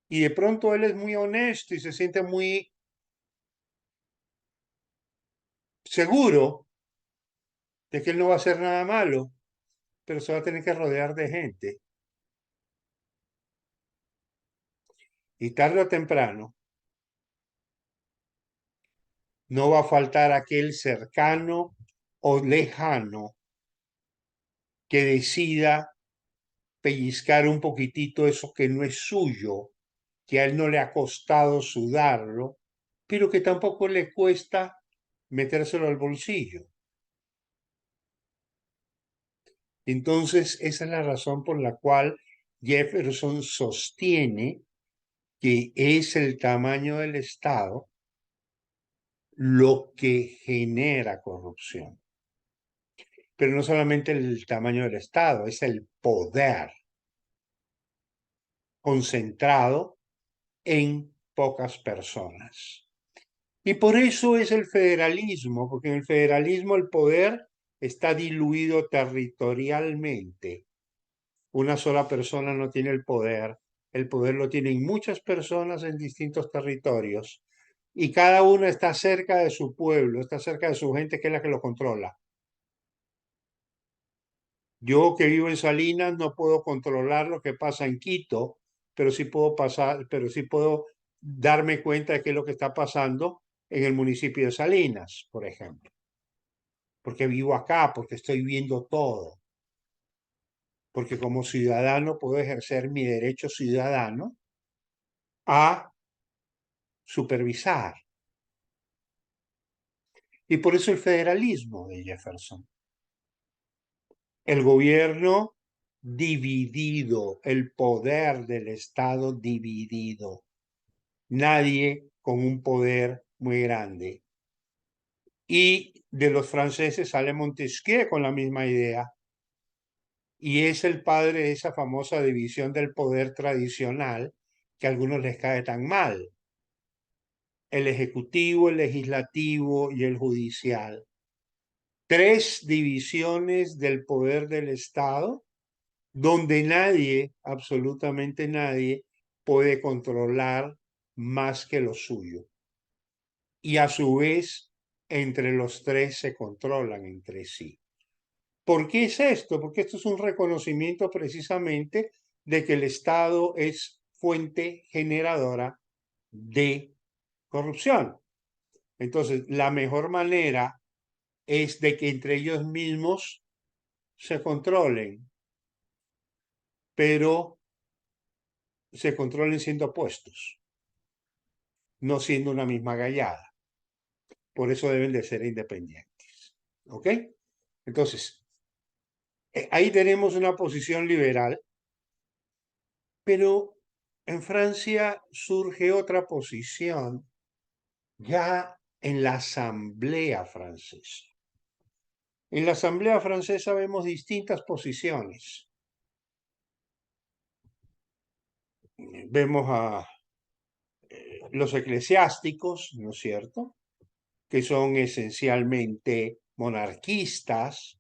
S1: Y de pronto él es muy honesto y se siente muy seguro de que él no va a hacer nada malo, pero se va a tener que rodear de gente. Y tarde o temprano no va a faltar aquel cercano o lejano que decida pellizcar un poquitito eso que no es suyo, que a él no le ha costado sudarlo, pero que tampoco le cuesta metérselo al bolsillo. Entonces, esa es la razón por la cual Jefferson sostiene que es el tamaño del Estado lo que genera corrupción. Pero no solamente el tamaño del Estado, es el poder concentrado en pocas personas. Y por eso es el federalismo, porque en el federalismo el poder está diluido territorialmente. Una sola persona no tiene el poder lo tienen muchas personas en distintos territorios y cada una está cerca de su pueblo, está cerca de su gente, que es la que lo controla. Yo que vivo en Salinas no puedo controlar lo que pasa en Quito, pero sí puedo darme cuenta de qué es lo que está pasando en el municipio de Salinas, por ejemplo. Porque vivo acá, porque estoy viendo todo. Porque como ciudadano puedo ejercer mi derecho ciudadano a supervisar. Y por eso el federalismo de Jefferson. El gobierno dividido, el poder del Estado dividido. Nadie con un poder muy grande. Y de los franceses sale Montesquieu con la misma idea. Y es el padre de esa famosa división del poder tradicional que a algunos les cae tan mal. El ejecutivo, el legislativo y el judicial. 3 divisiones del poder del Estado donde nadie, absolutamente nadie, puede controlar más que lo suyo. Y a su vez, entre los 3 se controlan entre sí. ¿Por qué es esto? Porque esto es un reconocimiento precisamente de que el Estado es fuente generadora de corrupción. Entonces, la mejor manera es de que entre ellos mismos se controlen, pero se controlen siendo opuestos, no siendo una misma gallada. Por eso deben de ser independientes. ¿Ok? Entonces, ahí tenemos una posición liberal, pero en Francia surge otra posición ya en la Asamblea Francesa. En la Asamblea Francesa vemos distintas posiciones. Vemos a los eclesiásticos, ¿no es cierto?, que son esencialmente monarquistas.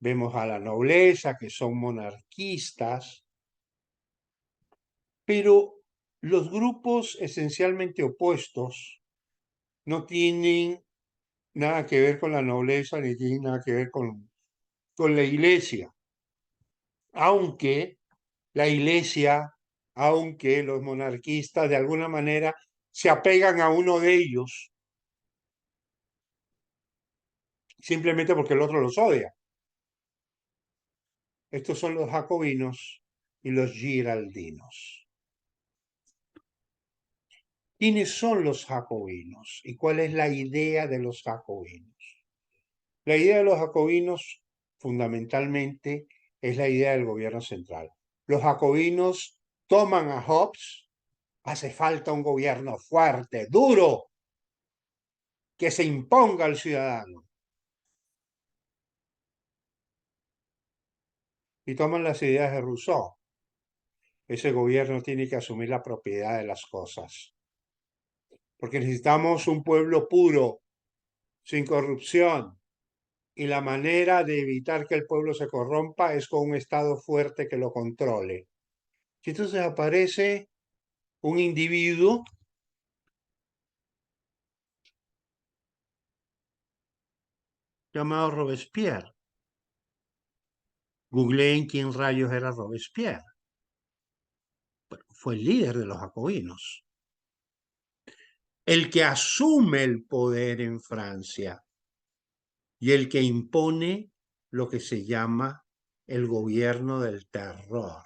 S1: Vemos a la nobleza, que son monarquistas. Pero los grupos esencialmente opuestos no tienen nada que ver con la nobleza ni tienen nada que ver con la iglesia. Aunque la iglesia, aunque los monarquistas de alguna manera se apegan a uno de ellos, simplemente porque el otro los odia. Estos son los jacobinos y los giraldinos. ¿Quiénes son los jacobinos y cuál es la idea de los jacobinos? La idea de los jacobinos fundamentalmente es la idea del gobierno central. Los jacobinos toman a Hobbes, hace falta un gobierno fuerte, duro, que se imponga al ciudadano. Y toman las ideas de Rousseau. Ese gobierno tiene que asumir la propiedad de las cosas. Porque necesitamos un pueblo puro, sin corrupción. Y la manera de evitar que el pueblo se corrompa es con un Estado fuerte que lo controle. Y entonces aparece un individuo llamado Robespierre. Googleen quién rayos era Robespierre. Bueno, fue el líder de los jacobinos. El que asume el poder en Francia y el que impone lo que se llama el gobierno del terror.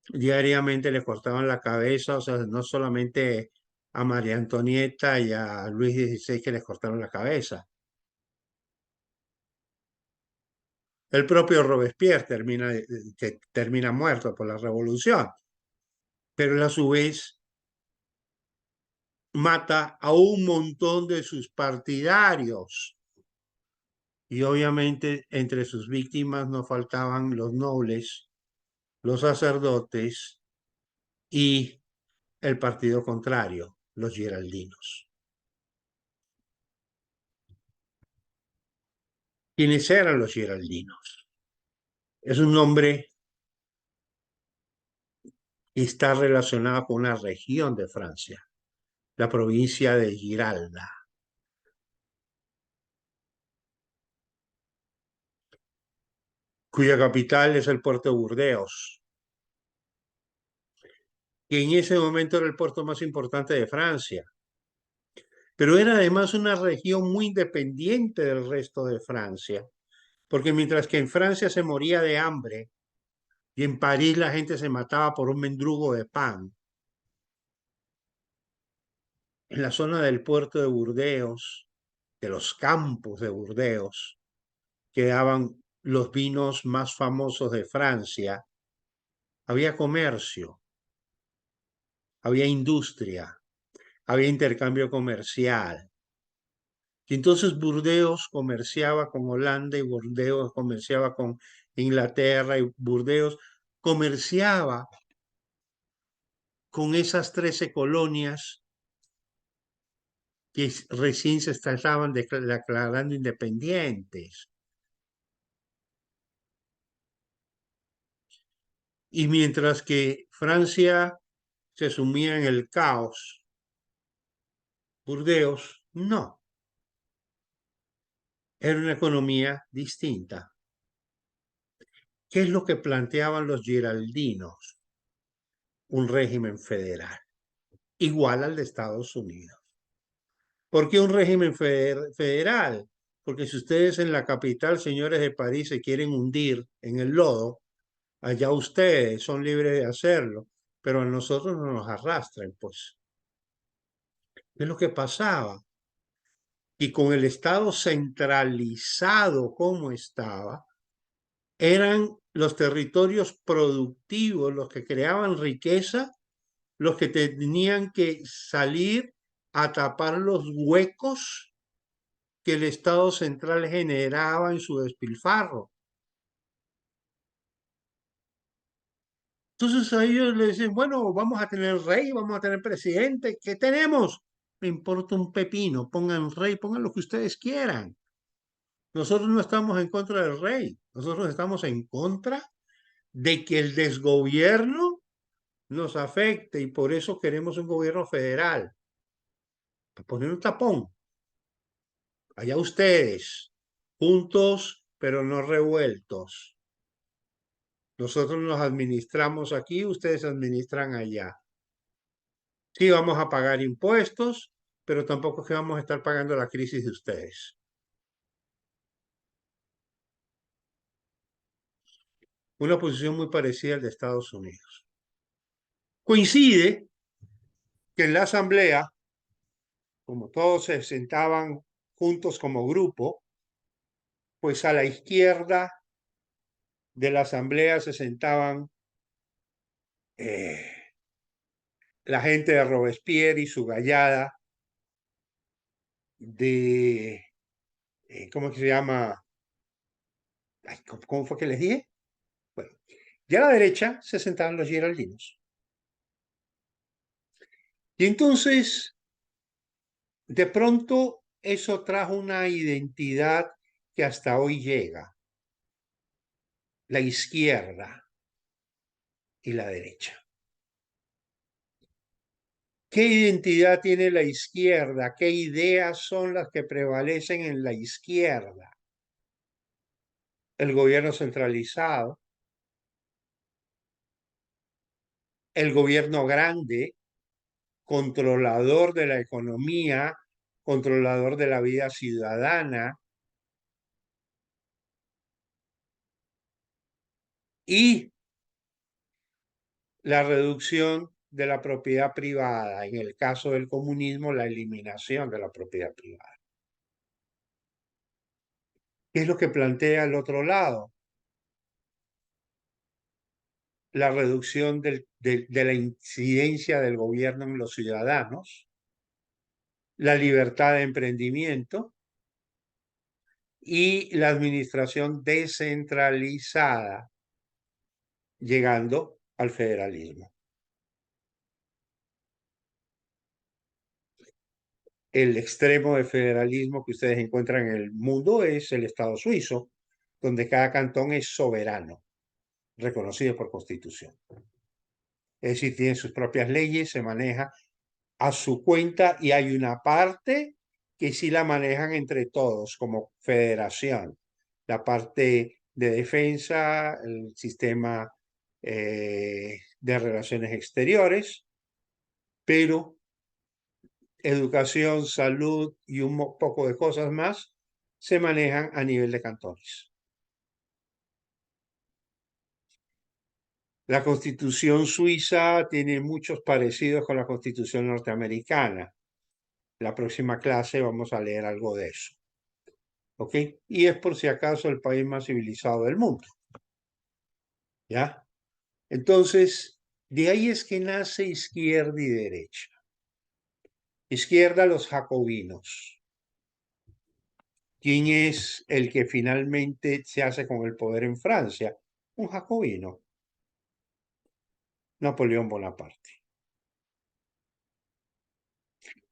S1: Diariamente le cortaban la cabeza, o sea, no solamente a María Antonieta y a Luis XVI que les cortaron la cabeza. El propio Robespierre termina muerto por la revolución, pero él a su vez mata a un montón de sus partidarios. Y obviamente entre sus víctimas no faltaban los nobles, los sacerdotes y el partido contrario, los giraldinos. ¿Quiénes eran los giraldinos? Es un nombre que está relacionado con una región de Francia, la provincia de Giralda. Cuya capital es el puerto de Burdeos, que en ese momento era el puerto más importante de Francia. Pero era además una región muy independiente del resto de Francia, porque mientras que en Francia se moría de hambre y en París la gente se mataba por un mendrugo de pan, en la zona del puerto de Burdeos, de los campos de Burdeos, quedaban los vinos más famosos de Francia. Había comercio, había industria, había intercambio comercial. Y entonces Burdeos comerciaba con Holanda y Burdeos comerciaba con Inglaterra y Burdeos comerciaba con esas 13 colonias que recién se estaban declarando independientes. Y mientras que Francia se sumía en el caos, Burdeos no. Era una economía distinta. ¿Qué es lo que planteaban los giraldinos? Un régimen federal, igual al de Estados Unidos. ¿Por qué un régimen federal? Porque si ustedes en la capital, señores de París, se quieren hundir en el lodo, allá ustedes son libres de hacerlo, pero a nosotros no nos arrastran, pues. Es lo que pasaba. Y con el Estado centralizado como estaba, eran los territorios productivos los que creaban riqueza, los que tenían que salir a tapar los huecos que el Estado central generaba en su despilfarro. Entonces a ellos les dicen, bueno, vamos a tener rey, vamos a tener presidente, ¿qué tenemos? Me importa un pepino, pongan rey, pongan lo que ustedes quieran. Nosotros no estamos en contra del rey, nosotros estamos en contra de que el desgobierno nos afecte y por eso queremos un gobierno federal. Para poner un tapón. Allá ustedes, juntos pero no revueltos. Nosotros nos administramos aquí, ustedes administran allá. Sí, vamos a pagar impuestos, pero tampoco es que vamos a estar pagando la crisis de ustedes. Una posición muy parecida al de Estados Unidos. Coincide que en la asamblea, como todos se sentaban juntos como grupo, pues a la izquierda de la asamblea se sentaban la gente de Robespierre y su gallada de, ¿cómo que se llama? Ay, ¿cómo fue que les dije? Bueno, y a la derecha se sentaban los giraldinos. Y entonces, de pronto, eso trajo una identidad que hasta hoy llega. La izquierda y la derecha. ¿Qué identidad tiene la izquierda? ¿Qué ideas son las que prevalecen en la izquierda? El gobierno centralizado, el gobierno grande, controlador de la economía, controlador de la vida ciudadana y la reducción de la propiedad privada. En el caso del comunismo, la eliminación de la propiedad privada. ¿Qué es lo que plantea el otro lado? La reducción de la incidencia del gobierno en los ciudadanos, la libertad de emprendimiento y la administración descentralizada, llegando al federalismo. El extremo de federalismo que ustedes encuentran en el mundo es el Estado suizo, donde cada cantón es soberano, reconocido por constitución. Es decir, tiene sus propias leyes, se maneja a su cuenta y hay una parte que sí la manejan entre todos como federación. La parte de defensa, el sistema de relaciones exteriores, pero educación, salud y un poco de cosas más se manejan a nivel de cantones. La Constitución suiza tiene muchos parecidos con la Constitución norteamericana. La próxima clase vamos a leer algo de eso. ¿Ok? Y es por si acaso el país más civilizado del mundo. ¿Ya? Entonces, de ahí es que nace izquierda y derecha. Izquierda, los jacobinos. ¿Quién es el que finalmente se hace con el poder en Francia? Un jacobino. Napoleón Bonaparte.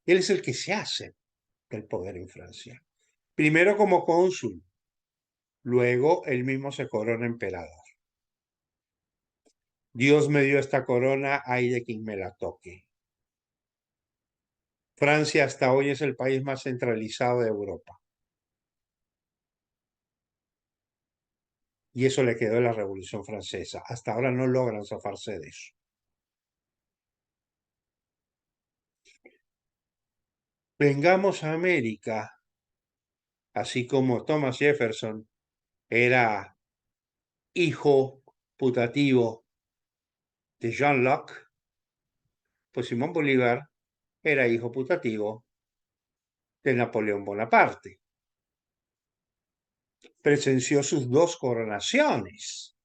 S1: Él es el que se hace del poder en Francia. Primero como cónsul, luego él mismo se corona emperador. Dios me dio esta corona, ay de quien me la toque. Francia hasta hoy es el país más centralizado de Europa. Y eso le quedó a la Revolución Francesa. Hasta ahora no logran zafarse de eso. vengamos a América, así como Thomas Jefferson era hijo putativo de John Locke, pues Simón Bolívar era hijo putativo de Napoleón Bonaparte. Presenció sus dos coronaciones.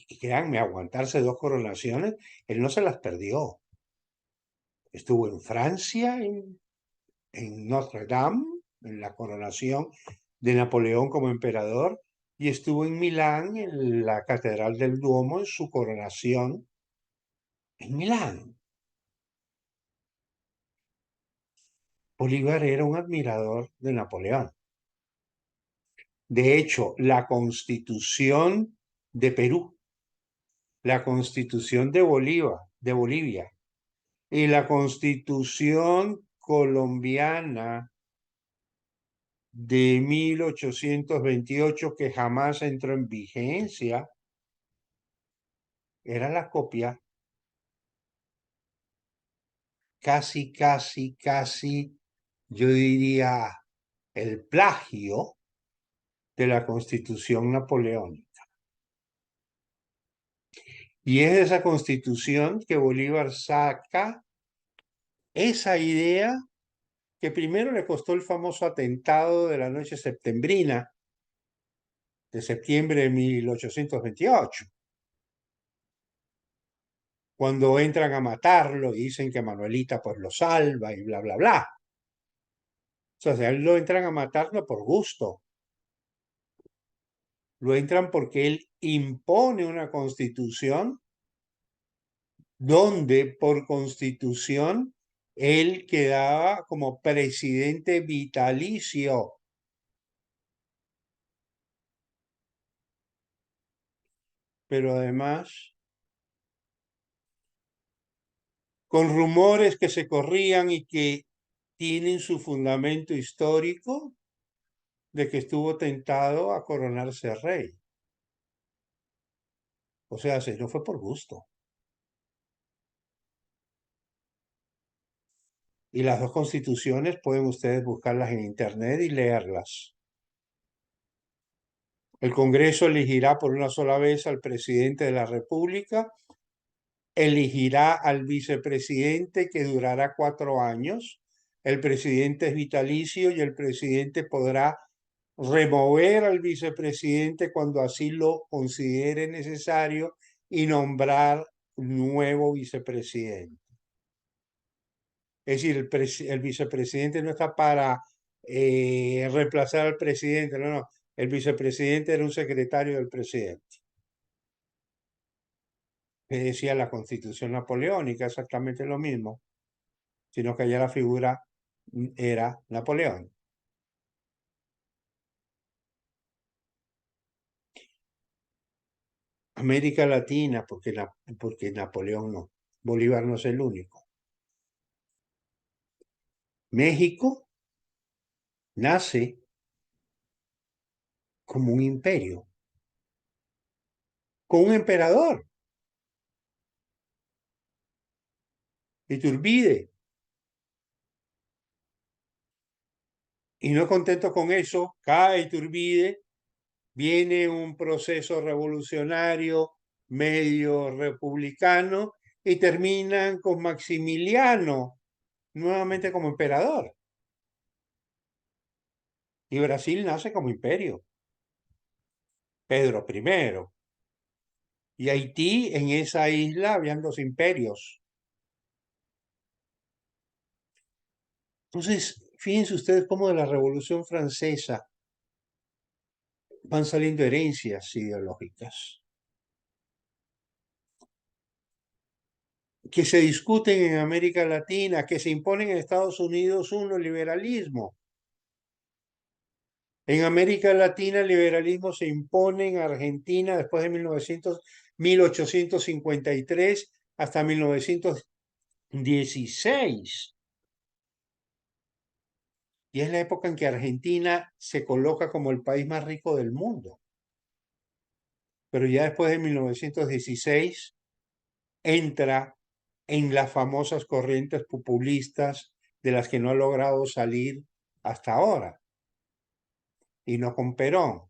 S1: Y créanme, aguantarse dos coronaciones, él no se las perdió. Estuvo en Francia, en Notre Dame, en la coronación de Napoleón como emperador, y estuvo en Milán, en la Catedral del Duomo, en su coronación en Milán. Bolívar era un admirador de Napoleón. De hecho, la Constitución de Perú, la Constitución de Bolivia y la Constitución colombiana de 1828, que jamás entró en vigencia, era la copia, casi, yo diría, el plagio de la Constitución napoleónica. Y es de esa Constitución que Bolívar saca esa idea que primero le costó el famoso atentado de la noche septembrina de septiembre de 1828, cuando entran a matarlo y dicen que Manuelita pues lo salva y bla, bla, bla. O sea, él lo entran a matar no por gusto, lo entran porque él impone una constitución donde por constitución él quedaba como presidente vitalicio. Pero además, con rumores que se corrían y que tienen su fundamento histórico de que estuvo tentado a coronarse rey. O sea, si no fue por gusto. Y las dos constituciones pueden ustedes buscarlas en internet y leerlas. El Congreso elegirá por una sola vez al presidente de la República, elegirá al vicepresidente que durará 4 años. El presidente es vitalicio y el presidente podrá remover al vicepresidente cuando así lo considere necesario y nombrar un nuevo vicepresidente. Es decir, el vicepresidente no está para reemplazar al presidente, no. El vicepresidente era un secretario del presidente. Que decía la Constitución napoleónica, exactamente lo mismo, sino que allá la figura era Napoleón. América Latina, porque Napoleón no. Bolívar no es el único. México nace como un imperio, con un emperador, Iturbide. Y no contento con eso, cae Iturbide, viene un proceso revolucionario medio republicano y terminan con Maximiliano nuevamente como emperador. Y Brasil nace como imperio. Pedro I. Y Haití, en esa isla habían 2 imperios. Entonces, fíjense ustedes cómo de la Revolución Francesa van saliendo herencias ideológicas que se discuten en América Latina, que se imponen en Estados Unidos un liberalismo. En América Latina el liberalismo se impone en Argentina después de 1853 hasta 1916. Y es la época en que Argentina se coloca como el país más rico del mundo. Pero ya después de 1916 entra en las famosas corrientes populistas de las que no ha logrado salir hasta ahora. Y no con Perón,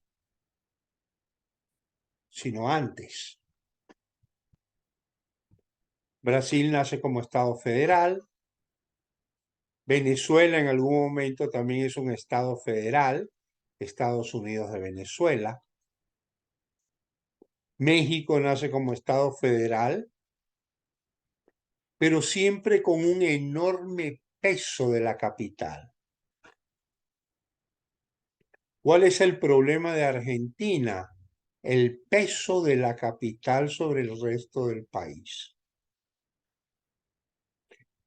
S1: sino antes. Brasil nace como Estado federal. Venezuela en algún momento también es un Estado federal, Estados Unidos de Venezuela. México nace como Estado federal, pero siempre con un enorme peso de la capital. ¿Cuál es el problema de Argentina? El peso de la capital sobre el resto del país.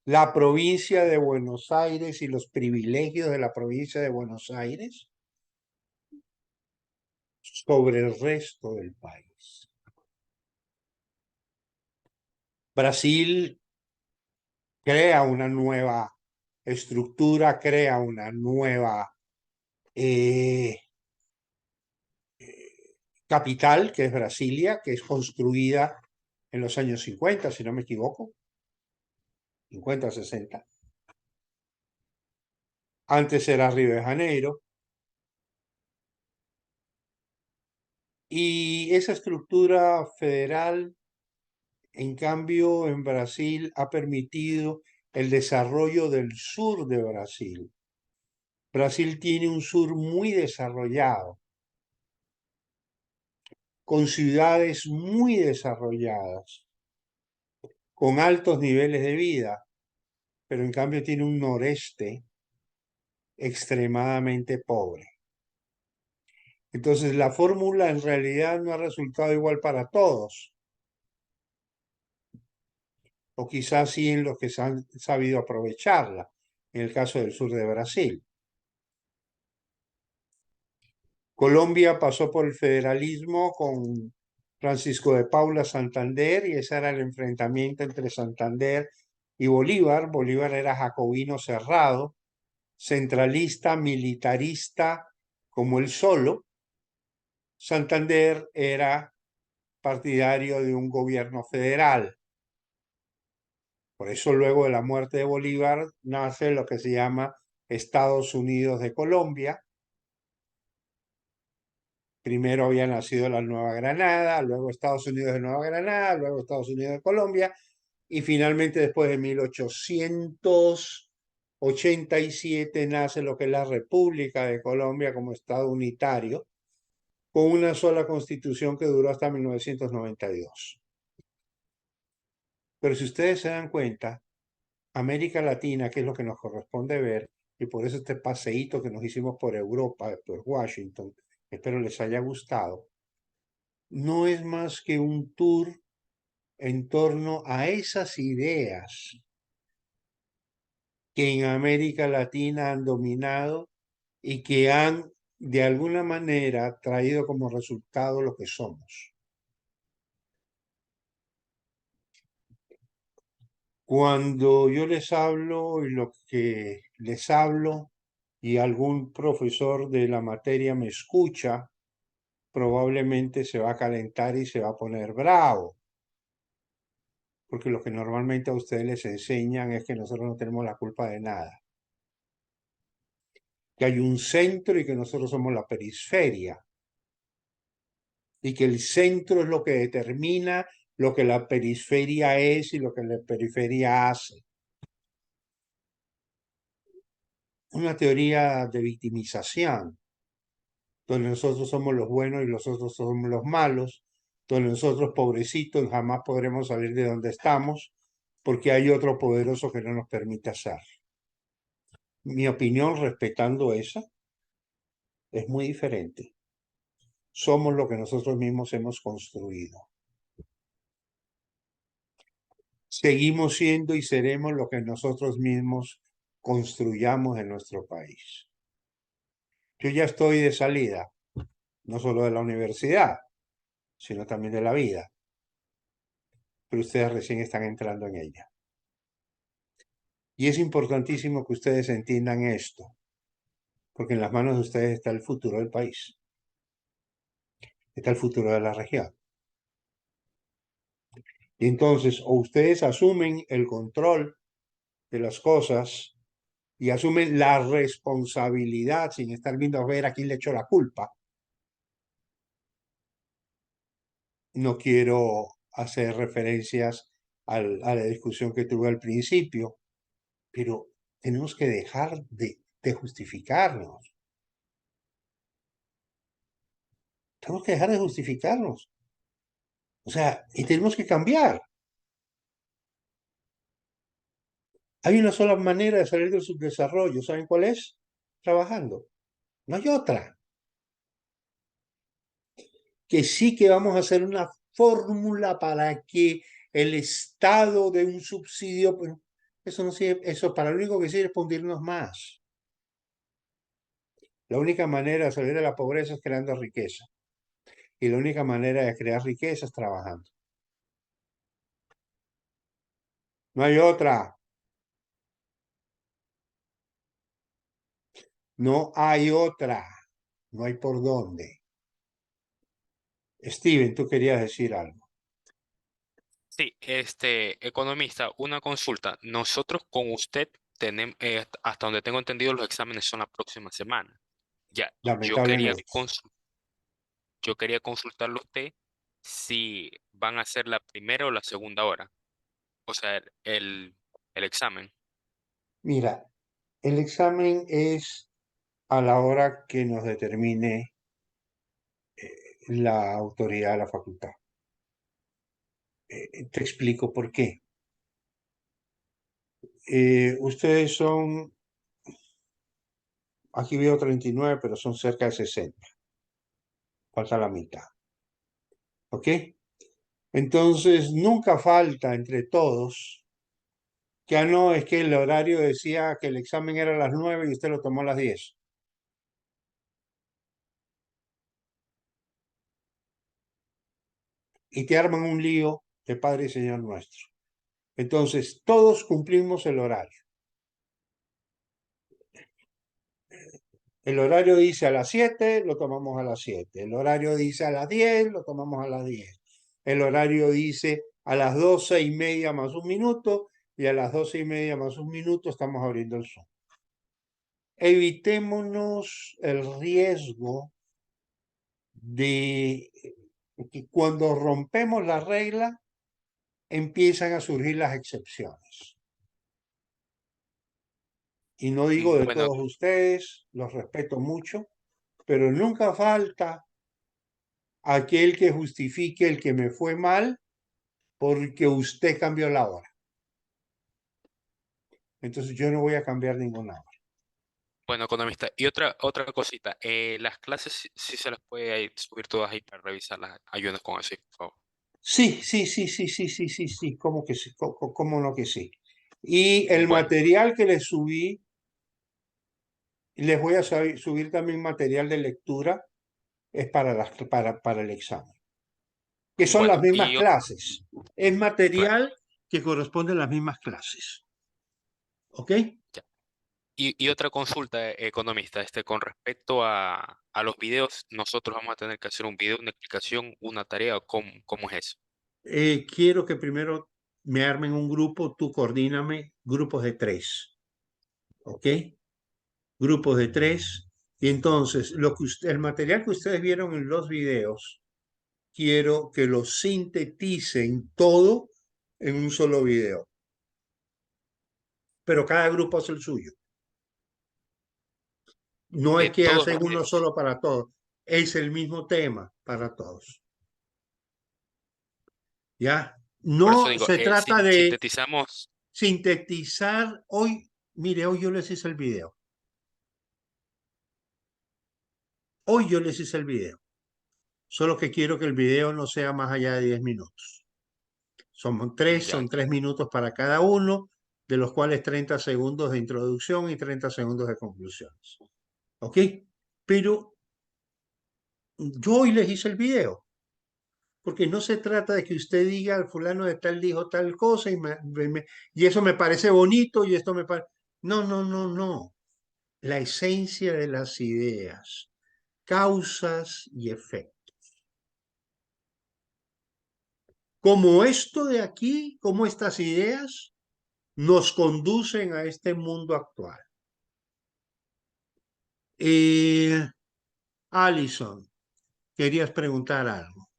S1: La provincia de Buenos Aires y los privilegios de la provincia de Buenos Aires sobre el resto del país. Brasil crea una nueva estructura, crea una nueva capital, que es Brasilia, que es construida en los años 50, si no me equivoco, 50, 60. Antes era Río de Janeiro. Y esa estructura federal, en cambio, en Brasil ha permitido el desarrollo del sur de Brasil. Brasil tiene un sur muy desarrollado, con ciudades muy desarrolladas, con altos niveles de vida, pero en cambio tiene un noreste extremadamente pobre. Entonces la fórmula en realidad no ha resultado igual para todos, o quizás sí en los que se han sabido aprovecharla, en el caso del sur de Brasil. Colombia pasó por el federalismo con Francisco de Paula Santander y ese era el enfrentamiento entre Santander y Bolívar. Bolívar era jacobino cerrado, centralista, militarista como él solo. Santander era partidario de un gobierno federal. Por eso luego de la muerte de Bolívar nace lo que se llama Estados Unidos de Colombia. Primero había nacido la Nueva Granada, luego Estados Unidos de Nueva Granada, luego Estados Unidos de Colombia, y finalmente después de 1887 nace lo que es la República de Colombia como Estado unitario, con una sola constitución que duró hasta 1992. Pero si ustedes se dan cuenta, América Latina, que es lo que nos corresponde ver, y por eso este paseíto que nos hicimos por Europa, por Washington, espero les haya gustado, no es más que un tour en torno a esas ideas que en América Latina han dominado y que han de alguna manera traído como resultado lo que somos. Cuando yo les hablo y lo que les hablo y algún profesor de la materia me escucha, probablemente se va a calentar y se va a poner bravo. Porque lo que normalmente a ustedes les enseñan es que nosotros no tenemos la culpa de nada. Que hay un centro y que nosotros somos la periferia. Y que el centro es lo que determina lo que la periferia es y lo que la periferia hace. Una teoría de victimización, donde nosotros somos los buenos y los otros somos los malos, donde nosotros pobrecitos jamás podremos salir de donde estamos, porque hay otro poderoso que no nos permite hacer. Mi opinión respetando esa es muy diferente. Somos lo que nosotros mismos hemos construido. Seguimos siendo y seremos lo que nosotros mismos construyamos en nuestro país. Yo ya estoy de salida, no solo de la universidad, sino también de la vida. Pero ustedes recién están entrando en ella. Y es importantísimo que ustedes entiendan esto, porque en las manos de ustedes está el futuro del país. Está el futuro de la región. Y entonces, o ustedes asumen el control de las cosas y asumen la responsabilidad sin estar viendo a ver a quién le echó la culpa. No quiero hacer referencias a la discusión que tuve al principio, pero tenemos que dejar de justificarnos. Tenemos que dejar de justificarnos. O sea, y tenemos que cambiar. Hay una sola manera de salir del subdesarrollo. ¿Saben cuál es? Trabajando. No hay otra. Que sí que vamos a hacer una fórmula para que el Estado dé un subsidio. Pero eso no sirve, eso para lo único que sirve es hundirnos más. La única manera de salir de la pobreza es creando riqueza. Y la única manera de crear riqueza es trabajando. No hay otra. No hay otra. No hay por dónde. Steven, tú querías decir algo.
S7: Sí, economista, una consulta. Nosotros con usted tenemos, hasta donde tengo entendido, los exámenes son la próxima semana. Ya,
S1: Lamentablemente.
S7: yo quería consultarle a usted si van a ser la primera o la segunda hora. O sea, el examen.
S1: Mira, el examen es a la hora que nos determine la autoridad de la facultad. Te explico por qué. Ustedes son, aquí veo 39, pero son cerca de 60. Falta la mitad. ¿Ok? Entonces, nunca falta entre todos que no, es que el horario decía que el examen era a las 9 y usted lo tomó a las 10. Y te arman un lío de Padre y Señor nuestro. Entonces, todos cumplimos el horario. El horario dice a las 7, lo tomamos a las 7. El horario dice a las 10, lo tomamos a las 10. El horario dice a las 12:30 más un minuto y a las 12:30 más un minuto estamos abriendo el Zoom. Evitémonos el riesgo de que cuando rompemos la regla empiezan a surgir las excepciones. Y no digo de
S7: Bueno,
S1: todos ustedes, los respeto mucho, pero nunca falta aquel que justifique el que me fue mal porque usted cambió la hora. Entonces yo no voy a cambiar ninguna hora.
S7: bueno, economista. Y otra cosita. Las clases sí se las puede ahí subir todas ahí para revisarlas. Ayúdenos con eso, por favor.
S1: Sí, sí, sí, sí, sí, sí, sí, sí, ¿cómo que sí? ¿Cómo no que sí? Y el
S7: Bueno,
S1: material que les subí, les voy a subir también material de lectura, es para el examen, que son las
S7: bueno,
S1: mismas clases. Es material que corresponde a las mismas clases. ¿Ok?
S7: ya. Y otra consulta, economista, con respecto a los videos, nosotros vamos a tener que hacer un video, una explicación, una tarea, ¿cómo es eso?
S1: Quiero que primero me armen un grupo, tú coordíname grupos de 3. ¿Ok? Grupos de 3. Y entonces, el material que ustedes vieron en los videos, quiero que lo sinteticen todo en un solo video. Pero cada grupo hace el suyo. No es que
S7: Todos
S1: hacen
S7: los
S1: uno
S7: videos.
S1: solo para todos. Es el mismo tema para todos. ¿Ya?
S7: Por eso
S1: No
S7: digo,
S1: se trata de
S7: sintetizamos.
S1: sintetizar hoy. Mire, hoy yo les hice el video. Hoy yo les hice el video. Solo que quiero que el video no sea más allá de 10 minutos. Son
S7: Ya,
S1: 3 minutos para cada uno, de los cuales 30 segundos de introducción y 30 segundos de conclusiones. ¿Ok? Pero yo hoy les hice el video, porque no se trata de que usted diga, al fulano de tal dijo tal cosa y eso me parece bonito y esto me parece... No, no, no, no. La esencia de las ideas, causas y efectos. Como esto de aquí, como estas ideas nos conducen a este mundo actual. Alison, querías preguntar algo.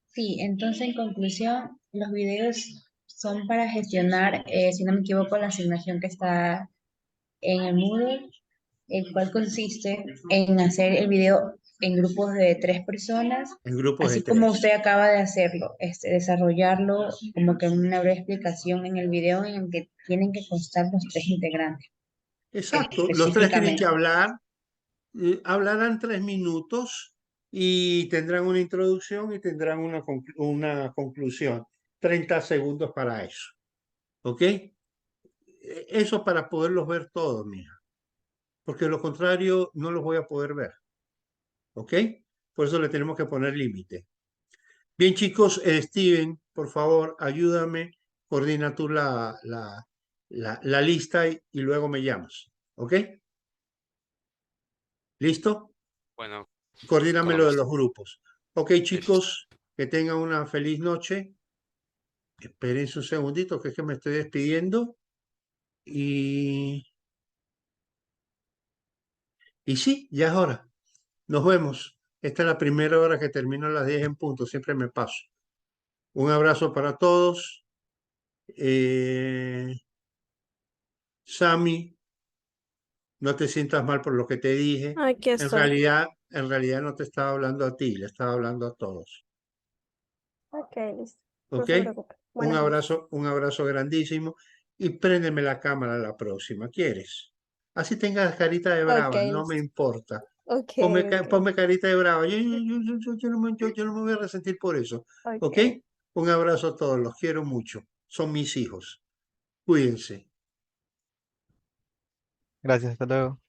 S8: Sí, entonces en conclusión, los videos son para gestionar, si no me equivoco, la asignación que está en el Moodle, el cual consiste en hacer el video en grupos de 3 personas,
S1: En grupos de
S8: así como
S1: 3.
S8: usted acaba de hacerlo, desarrollarlo como que una breve explicación en el video en el que tienen que constar los 3 integrantes
S1: Exacto, los 3 tienen que
S8: específicamente.
S1: hablar, hablarán 3 minutos y tendrán una introducción y tendrán una conclusión. 30 segundos para eso. ¿Ok? Eso para poderlos ver todos, mija. Porque de lo contrario no los voy a poder ver. ¿Ok? Por eso le tenemos que poner límite. Bien, chicos, Steven, por favor, ayúdame, coordina tú la lista y luego me llamas. ¿Ok? ¿Listo?
S7: Bueno,
S1: Coordíname lo de
S7: economista.
S1: los grupos. Ok,
S7: Listo.
S1: chicos, que tengan una feliz noche. Esperen un segundito, que es que me estoy despidiendo. Y sí, ya es hora. Nos vemos. Esta es la primera hora que termino a las 10 en punto. Siempre me paso. Un abrazo para todos. Sammy, no te sientas mal por lo que te dije.
S3: Aquí estoy.
S1: En realidad no te estaba hablando a ti, le estaba hablando a todos.
S3: Ok, listo. No
S1: ¿Ok?
S3: se preocupe. Buenas noches.
S1: Un abrazo grandísimo. Y préndeme la cámara la próxima, ¿quieres? Así tengas carita de
S3: Ok,
S1: brava, no me
S3: listo.
S1: importa.
S3: Ok, ok.
S1: Ponme carita de brava. Yo no me voy a resentir por eso. ¿Ok?
S3: Ok.
S1: Un abrazo a todos, los quiero mucho. Son mis hijos. Cuídense.
S9: Gracias, hasta luego.